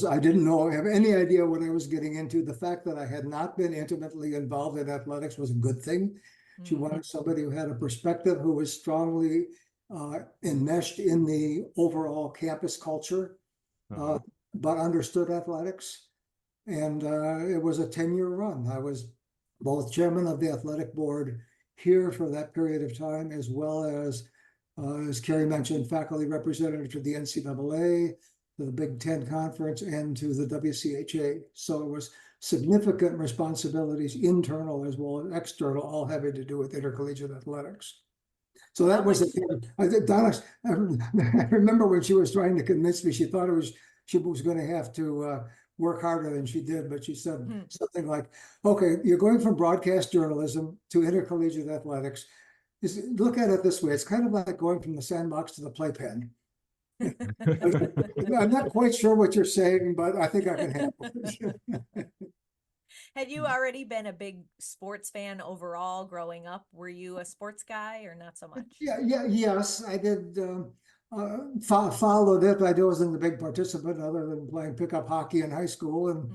I didn't have any idea what I was getting into. The fact that I had not been intimately involved in athletics was a good thing. She wanted somebody who had a perspective, who was strongly enmeshed in the overall campus culture, but understood athletics. And it was a 10-year run. I was both chairman of the athletic board here for that period of time, as well as Carrie mentioned, faculty representative to the NCAA, to the Big Ten Conference, and to the WCHA. So it was significant responsibilities, internal as well as external, all having to do with intercollegiate athletics. So that was Donna. I remember when she was trying to convince me, she thought she was going to have to work harder than she did, but she said something like, "Okay, you're going from broadcast journalism to intercollegiate athletics. Look at it this way. It's kind of like going from the sandbox to the playpen." I'm not quite sure what you're saying, but I think I can handle it. Had you already been a big sports fan overall growing up? Were you a sports guy or not so much? Yes, I did. Followed it. I wasn't a big participant other than playing pickup hockey in high school and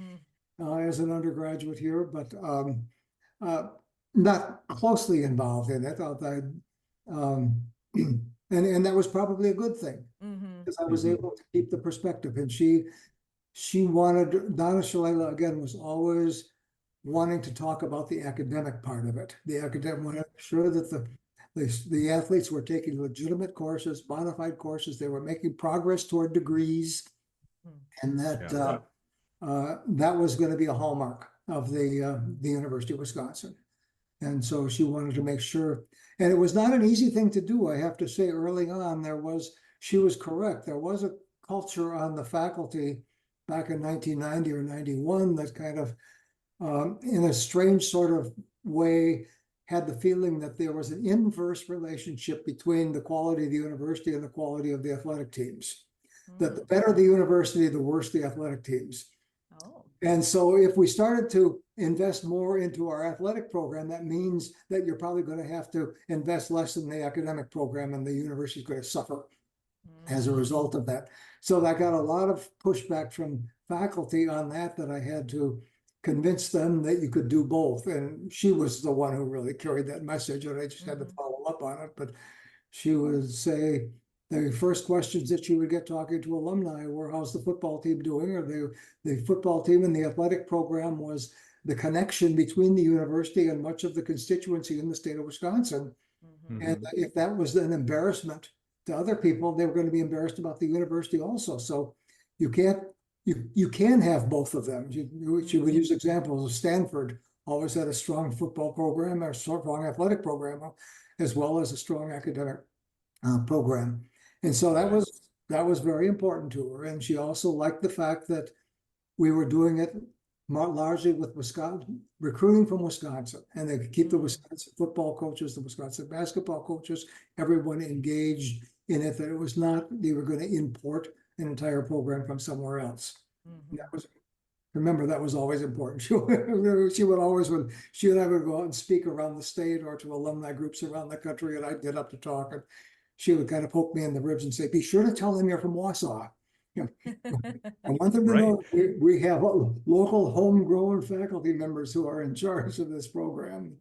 as an undergraduate here. But not closely involved in it. And that was probably a good thing, because I was able to keep the perspective. And she wanted, Donna Shalala, again, was always wanting to talk about the academic part of it. The academic, wanted to make sure that the athletes were taking legitimate courses, bona fide courses. They were making progress toward degrees, and that that was going to be a hallmark of the University of Wisconsin. And so she wanted to make sure, and it was not an easy thing to do. I have to say, early on, she was correct. There was a culture on the faculty back in 1990 or 91 that kind of, in a strange sort of way, had the feeling that there was an inverse relationship between the quality of the university and the quality of the athletic teams. That the better the university, the worse the athletic teams. And so if we started to invest more into our athletic program, that means that you're probably going to have to invest less in the academic program, and the university is going to suffer as a result of that. So I got a lot of pushback from faculty on that I had to convince them that you could do both. And she was the one who really carried that message, and I just had to follow up on it. But she would say, the first questions that she would get talking to alumni were, how's the football team doing? Or the football team and the athletic program was the connection between the university and much of the constituency in the state of Wisconsin. And if that was an embarrassment to other people, they were going to be embarrassed about the university also. So you can have both of them. She would use examples of Stanford always had a strong football program, or strong athletic program, as well as a strong academic program. And so that was very important to her. And she also liked the fact that we were doing it largely with Wisconsin, recruiting from Wisconsin, and they could keep the Wisconsin football coaches, the Wisconsin basketball coaches, everyone engaged in it, that it was not, they were going to import an entire program from somewhere else. Remember, that was always important. She would always, when she and I would go out and speak around the state or to alumni groups around the country, and I'd get up to talk, and she would kind of poke me in the ribs and say, be sure to tell them you're from Wausau. I want them to know we have local homegrown faculty members who are in charge of this program.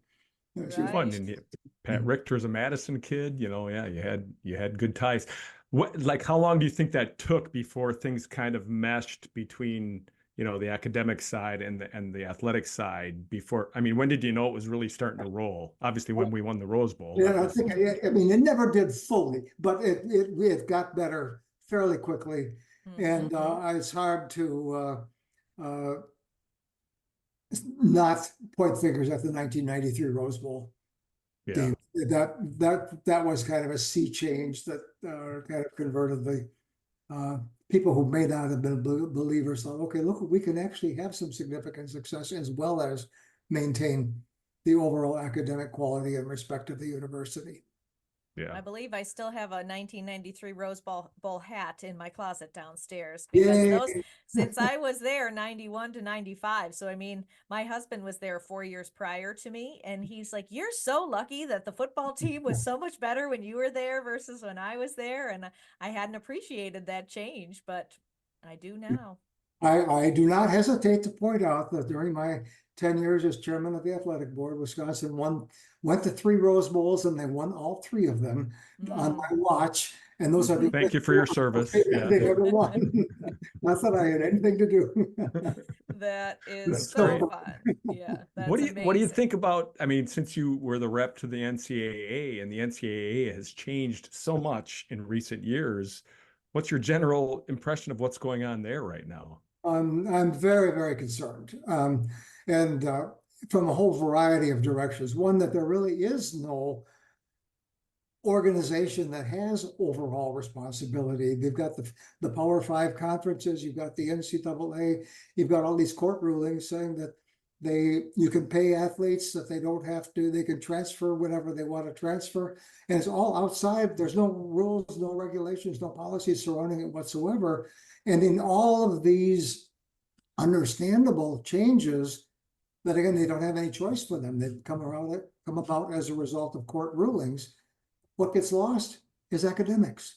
She was fun. And Pat Richter's a Madison kid, you had good ties. How long do you think that took before things kind of meshed between, the academic side and the athletic side? When did you know it was really starting to roll? Obviously when we won the Rose Bowl. Yeah, it never did fully, but it got better fairly quickly. And it's hard to not point fingers at the 1993 Rose Bowl. Yeah. That was kind of a sea change that kind of converted the people who may not have been believers. Thought, okay, look, we can actually have some significant success as well as maintain the overall academic quality and respect of the university. Yeah. I believe I still have a 1993 Rose Bowl hat in my closet downstairs, because since I was there 91 to 95. So, my husband was there 4 years prior to me, and he's like, you're so lucky that the football team was so much better when you were there versus when I was there. And I hadn't appreciated that change, but I do now. I do not hesitate to point out that during my 10 years as chairman of the athletic board, Wisconsin went to 3 Rose Bowls, and they won all 3 of them on my watch. And those are the Thank you for your service. They ever won. Not that I had anything to do. That is so fun. Yeah. What do you think about, since you were the rep to the NCAA, and the NCAA has changed so much in recent years, what's your general impression of what's going on there right now? I'm very, very concerned. And from a whole variety of directions. One, that there really is no organization that has overall responsibility. They've got the Power 5 conferences, you've got the NCAA, you've got all these court rulings saying that you can pay athletes, that they don't have to, they can transfer whenever they want to transfer. And it's all outside. There's no rules, no regulations, no policies surrounding it whatsoever. And in all of these understandable changes, that again, they don't have any choice for them. They've come about as a result of court rulings. What gets lost is academics.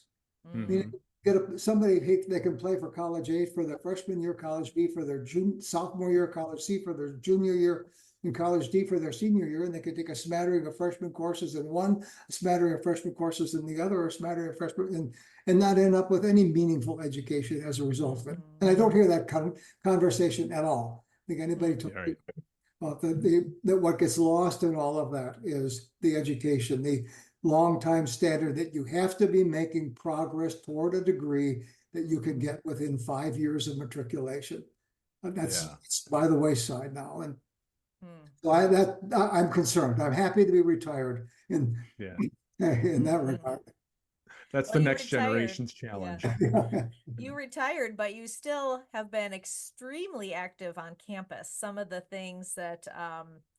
Somebody, they can play for college A for their freshman year, college B for their sophomore year, college C for their junior year. in College D for their senior year, and they could take a smattering of freshman courses in one, a smattering of freshman courses in the other, or a smattering of freshman, and not end up with any meaningful education as a result of it. And I don't hear that conversation at all. I think anybody told me that what gets lost in all of that is the education, the long time standard that you have to be making progress toward a degree that you can get within 5 years of matriculation. That's it's by the wayside now, and so I'm concerned. I'm happy to be retired in that regard. That's the next generation's challenge. You retired, but you still have been extremely active on campus. Some of the things that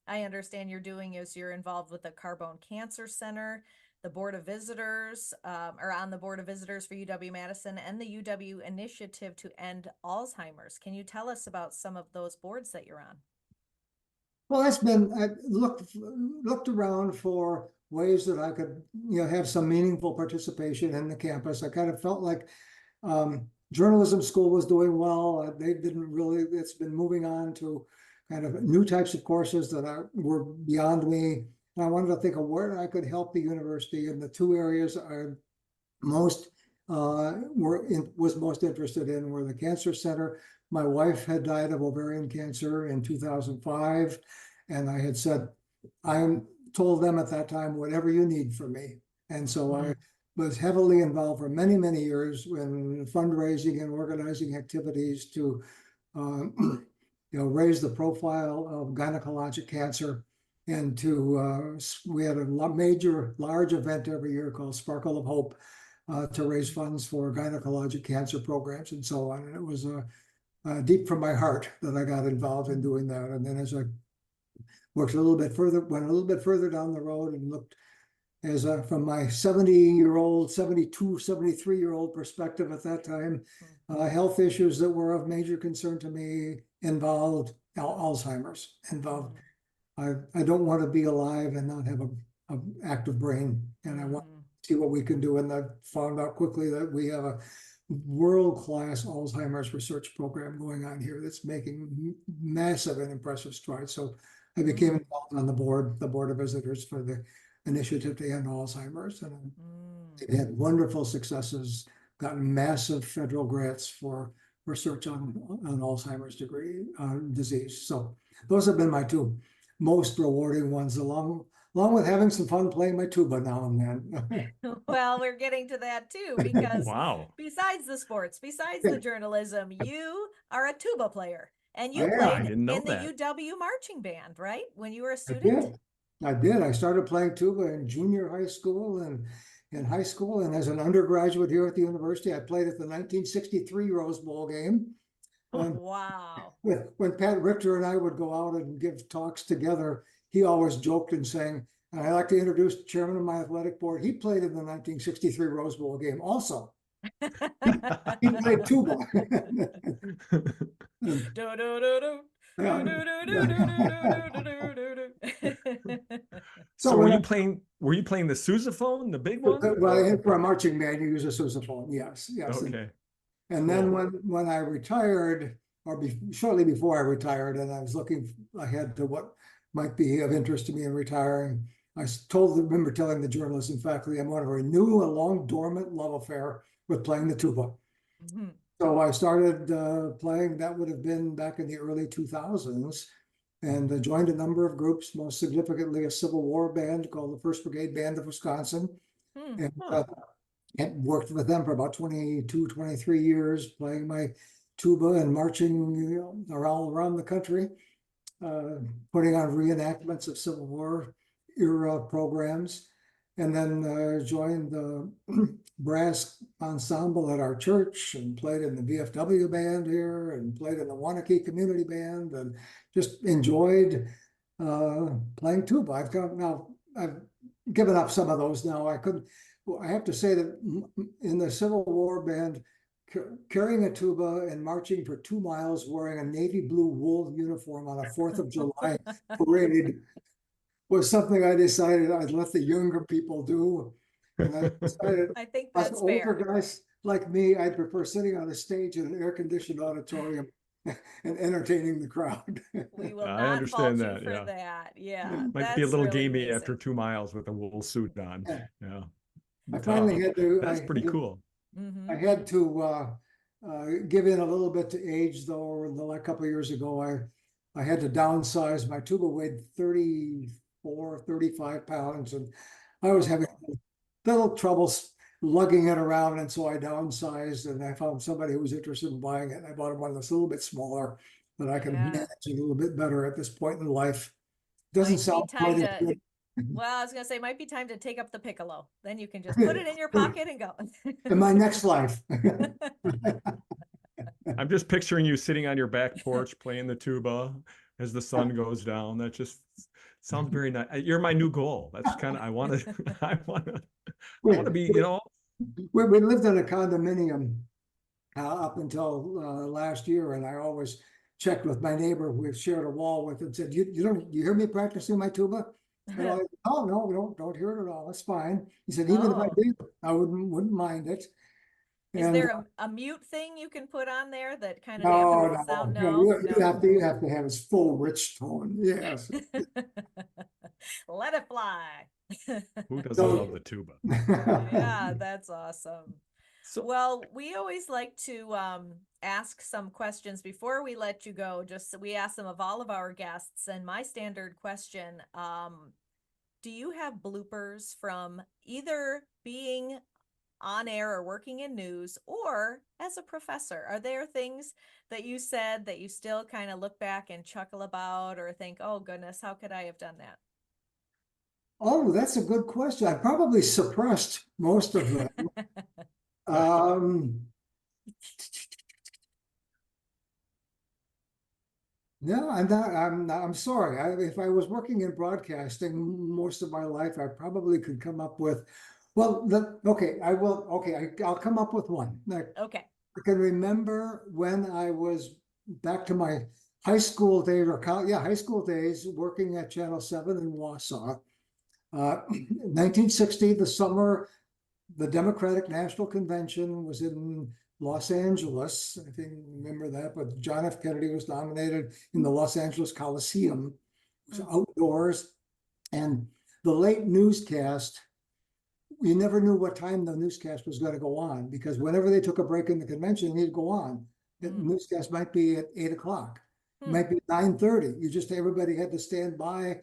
I understand you're doing is you're involved with the Carbone Cancer Center, the Board of Visitors, or on the Board of Visitors for UW-Madison, and the UW Initiative to End Alzheimer's. Can you tell us about some of those boards that you're on? Well, I looked around for ways that I could, have some meaningful participation in the campus. I kind of felt like journalism school was doing well. They didn't really, it's been moving on to kind of new types of courses that were beyond me. And I wanted to think of where I could help the university, and the two areas I was most interested in were the cancer center. My wife had died of ovarian cancer in 2005, and I had said, I told them at that time, whatever you need from me. And so I was heavily involved for many, many years in fundraising and organizing activities to raise the profile of gynecologic cancer. And we had a large event every year called Sparkle of Hope to raise funds for gynecologic cancer programs and so on. And it was deep from my heart that I got involved in doing that. And then as I went a little bit further down the road and looked from my 70-year-old, 72, 73-year-old perspective at that time, health issues that were of major concern to me involved Alzheimer's, I don't want to be alive and not have an active brain, and I want to see what we can do. And I found out quickly that we have a world-class Alzheimer's research program going on here that's making massive and impressive strides. So I became involved on the board of visitors for the Initiative to End Alzheimer's, and it had wonderful successes, gotten massive federal grants for research on Alzheimer's disease. So those have been my two most rewarding ones, along with having some fun playing my tuba now and then. Well, we're getting to that too, because besides the sports, besides the journalism, you are a tuba player, and you played in the UW marching band, right? When you were a student? I did. I started playing tuba in junior high school and in high school, and as an undergraduate here at the university, I played at the 1963 Rose Bowl game. Wow. When Pat Richter and I would go out and give talks together, he always joked and sang, and I'd like to introduce the chairman of my athletic board. He played in the 1963 Rose Bowl game also. He played tuba. So were you playing the sousaphone, the big one? Well, for a marching band, you use a sousaphone. Yes. Okay. And then when I retired, or shortly before I retired, and I was looking ahead to what might be of interest to me in retiring, I remember telling the journalism faculty I want to renew a long dormant love affair with playing the tuba. So I started playing. That would have been back in the early 2000s, and joined a number of groups, most significantly a Civil War band called the 1st Brigade Band of Wisconsin. And worked with them for about 22, 23 years, playing my tuba and marching around the country, putting on reenactments of Civil War era programs, and then joined the brass ensemble at our church and played in the VFW band here and played in the Waunakee Community Band, and just enjoyed playing tuba. I've given up some of those now. I have to say that in the Civil War band, carrying a tuba and marching for 2 miles wearing a navy blue wool uniform on a 4th of July parade was something I decided I'd let the younger people do. And I decided I think that's older fair. guys like me, I'd prefer sitting on a stage in an air-conditioned auditorium and entertaining the crowd. We will I not fault understand you that. for Yeah. that. Yeah, Might be a that's little really gamey amazing. after 2 miles with a wool suit on. Yeah. Yeah. I finally had to. That's pretty cool. Mm-hmm. I had to give in a little bit to age, though. A couple of years ago, I had to downsize. My tuba weighed 34, 35 pounds, and I was having little troubles lugging it around, and so I downsized, and I found somebody who was interested in buying it. And I bought one that's a little bit smaller, that I can manage a little bit better at this point in life. Doesn't sound quite as good. Well, I was gonna say, might be time to take up the piccolo. Then you can just put it in your pocket and go. In my next life. I'm just picturing you sitting on your back porch playing the tuba as the sun goes down. That just sounds very nice. You're my new goal. That's kind of, I want to be, We lived in a condominium up until last year, and I always checked with my neighbor who we shared a wall with and said, you hear me practicing my tuba? And I was, oh no, we don't hear it at all. It's fine. He said, even if I did, I wouldn't mind it. Is there a mute thing you can put on there that kind of no, dampens the sound? No, you have to have its full rich tone. Yes. Let it fly. Who doesn't love the tuba? Yeah, that's awesome. So, well, we always like to ask some questions before we let you go. Just we ask them of all of our guests. And my standard question, do you have bloopers from either being on air or working in news or as a professor? Are there things that you said that you still kind of look back and chuckle about or think, oh goodness, how could I have done that? Oh, that's a good question. I probably suppressed most of them. No, I'm sorry. If I was working in broadcasting most of my life, I probably could come up with, well, okay, I will. Okay, I'll come up with one. Okay. I can remember when I was back to my high school days, high school days, working at Channel 7 in Wausau. 1960, the summer, the Democratic National Convention was in Los Angeles. I think remember that, but John F. Kennedy was nominated in the Los Angeles Coliseum. It was outdoors, and the late newscast, you never knew what time the newscast was going to go on, because whenever they took a break in the convention, it'd go on. The newscast might be at 8 o'clock, it might be 9:30. Everybody had to stand by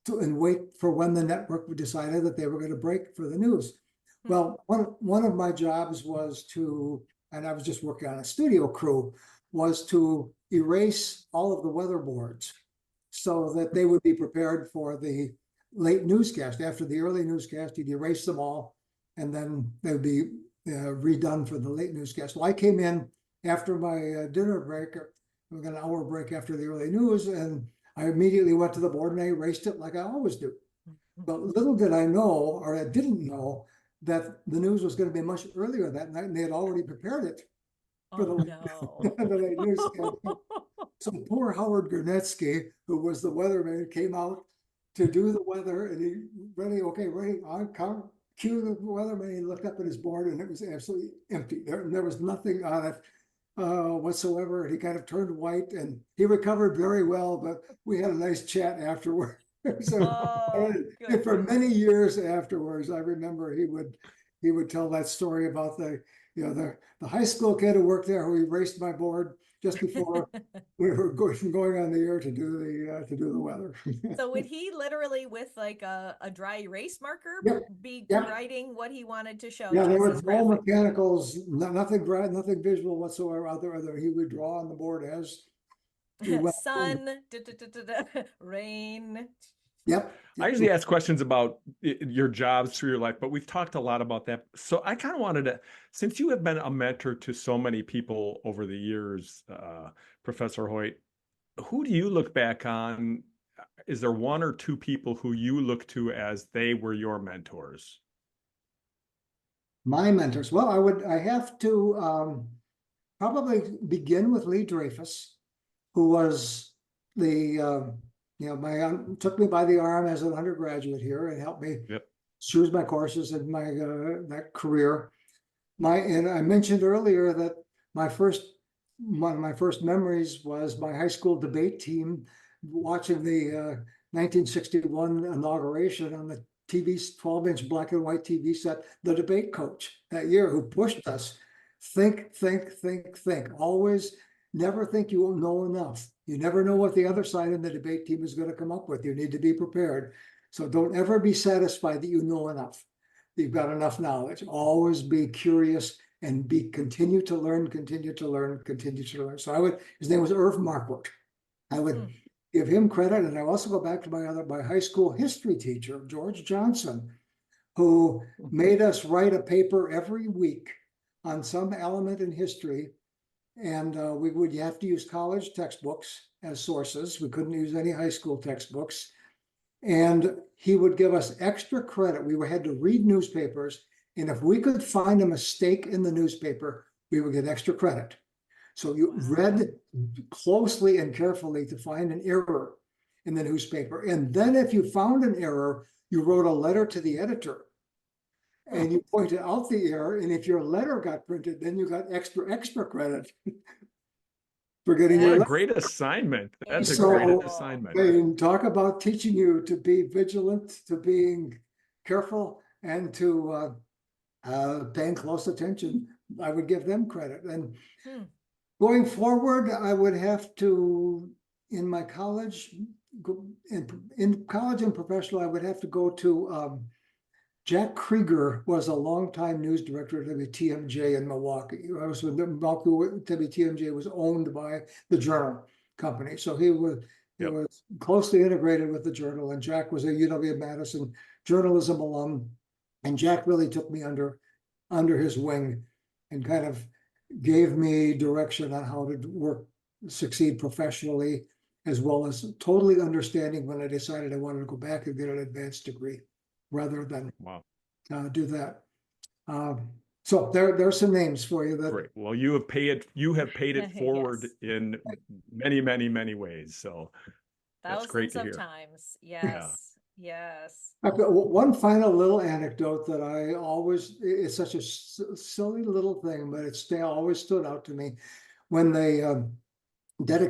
and wait for when the network decided that they were going to break for the news. Well, one of my jobs was to, and I was just working on a studio crew, was to erase all of the weather boards so that they would be prepared for the late newscast. After the early newscast, you'd erase them all, and then they would be redone for the late newscast. Well, I came in after my dinner break, we got an hour break after the early news, and I immediately went to the board and I erased it like I always do. But little did I know, or I didn't know, that the news was going to be much earlier that night, and they had already prepared it for the late newscast. So poor Howard Gurnetsky, who was the weatherman, came out to do the weather, and he ready, on count, cue the weatherman. He looked up at his board, and it was absolutely empty. There was nothing on it whatsoever. He kind of turned white, and he recovered very well, but we had a nice chat afterward. So for many years afterwards, I remember he would tell that story about the high school kid who worked there, who erased my board just before we were going on the air to do the weather. So would he literally, with like a dry erase marker, be writing what he wanted to show? Yeah, there were all mechanicals, nothing visual whatsoever. Other he would draw on the board as sun, rain. Yep. I usually ask questions about your jobs through your life, but we've talked a lot about that. So I kind of wanted to, since you have been a mentor to so many people over the years, Professor Hoyt, who do you look back on? Is there one or two people who you look to as they were your mentors? My mentors. Well, I have to probably begin with Lee Dreyfus, who was the took me by the arm as an undergraduate here and helped me choose my courses in my that career. And I mentioned earlier that my first one of my first memories was my high school debate team watching the 1961 inauguration on the TV, 12-inch black and white TV set, the debate coach that year who pushed us. Think, think, think, think. Always never think you know enough. You never know what the other side of the debate team is going to come up with. You need to be prepared. So don't ever be satisfied that you know enough. You've got enough knowledge. Always be curious and continue to learn, continue to learn, continue to learn. So his name was Irv Marquardt. I would give him credit. And I also go back to my high school history teacher, George Johnson, who made us write a paper every week on some element in history. And we would have to use college textbooks as sources. We couldn't use any high school textbooks. And he would give us extra credit. We had to read newspapers. And if we could find a mistake in the newspaper, we would get extra credit. So you read closely and carefully to find an error in the newspaper. And then if you found an error, you wrote a letter to the editor and you pointed out the error. And if your letter got printed, then you got extra credit for getting What your a letter. great assignment. That's a So, great assignment. And talk about teaching you to be vigilant, to being careful, and to paying close attention. I would give them credit. And going forward, I would have to, in my college, in college and professional, I would have to go to Jack Krieger was a longtime news director at WTMJ in Milwaukee. I was with Milwaukee. WTMJ was owned by the Journal company, so he was closely integrated with the Journal. And Jack was a UW-Madison journalism alum, and Jack really took me under his wing and kind of gave me direction on how to succeed professionally, as well as totally understanding when I decided I wanted to go back and get an advanced degree rather than do that. So there's some names for you. Great. Well, you have paid it forward in many, many, many ways. So that's great to hear. Times. Yes. Yes. I've got one final little anecdote that it's such a silly little thing, but it always stood out to me. When they, a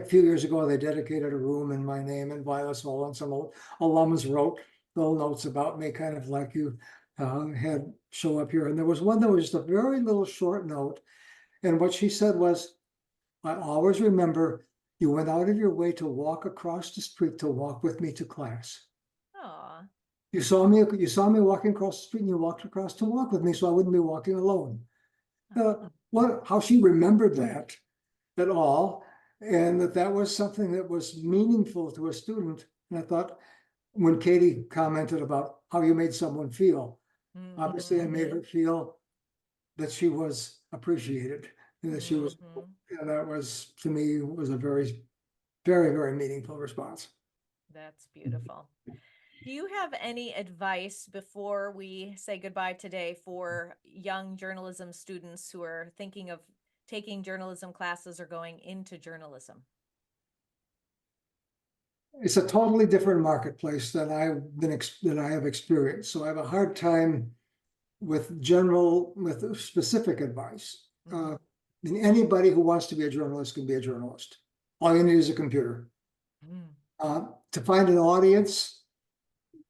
few years ago, they dedicated a room in my name in Vilas Hall, and some alums wrote little notes about me, kind of like you had show up here. And there was one that was just a very little short note. And what she said was, I always remember you went out of your way to walk across the street to walk with me to class. Aw. You saw me walking across the street and you walked across to walk with me so I wouldn't be walking alone. How she remembered that at all, and that was something that was meaningful to a student. And I thought, when Katie commented about how you made someone feel, obviously I made her feel that she was appreciated and that she was, and that was, to me, was a very, very, very meaningful response. That's beautiful. Do you have any advice before we say goodbye today for young journalism students who are thinking of taking journalism classes or going into journalism? It's a totally different marketplace than I have experienced. So I have a hard time with specific advice. And anybody who wants to be a journalist can be a journalist. All you need is a computer. To find an audience,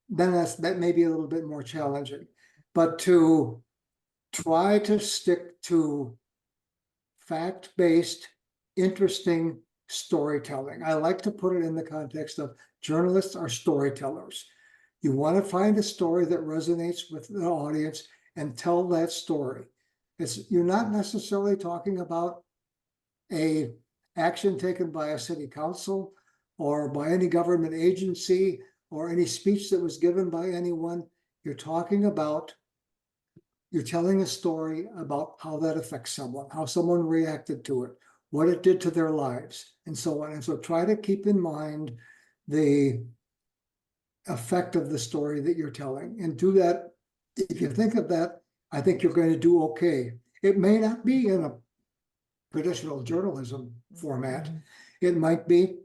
then that may be a little bit more challenging. But to try to stick to fact-based, interesting storytelling. I like to put it in the context of journalists are storytellers. You want to find a story that resonates with the audience and tell that story. You're not necessarily talking about a action taken by a city council or by any government agency or any speech that was given by anyone. You're telling a story about how that affects someone, how someone reacted to it, what it did to their lives, and so on. And so try to keep in mind the effect of the story that you're telling, and do that. If you think of that, I think you're going to do okay. It may not be in a traditional journalism format. It might be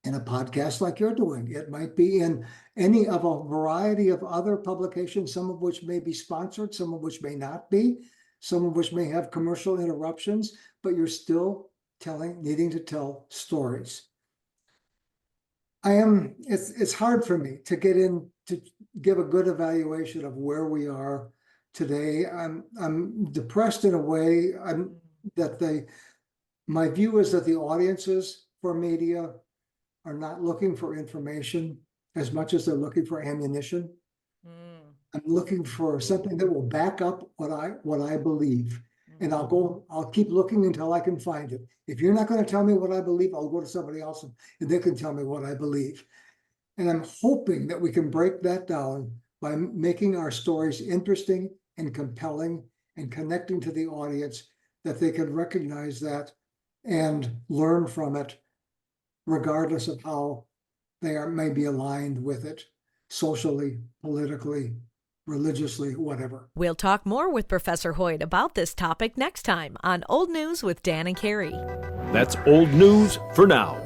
in a podcast like you're doing. It might be in any of a variety of other publications, some of which may be sponsored, some of which may not be, some of which may have commercial interruptions. but you're still needing to tell stories. It's hard for me to get in to give a good evaluation of where we are today. I'm depressed in a way. My view is that the audiences for media are not looking for information as much as they're looking for ammunition. I'm looking for something that will back up what I believe. And I'll keep looking until I can find it. If you're not going to tell me what I believe, I'll go to somebody else and they can tell me what I believe. And I'm hoping that we can break that down by making our stories interesting and compelling and connecting to the audience, that they can recognize that and learn from it, regardless of how they may be aligned with it, socially, politically, religiously, whatever. We'll talk more with Professor Hoyt about this topic next time on Old News with Dan and Carrie. That's old news for now.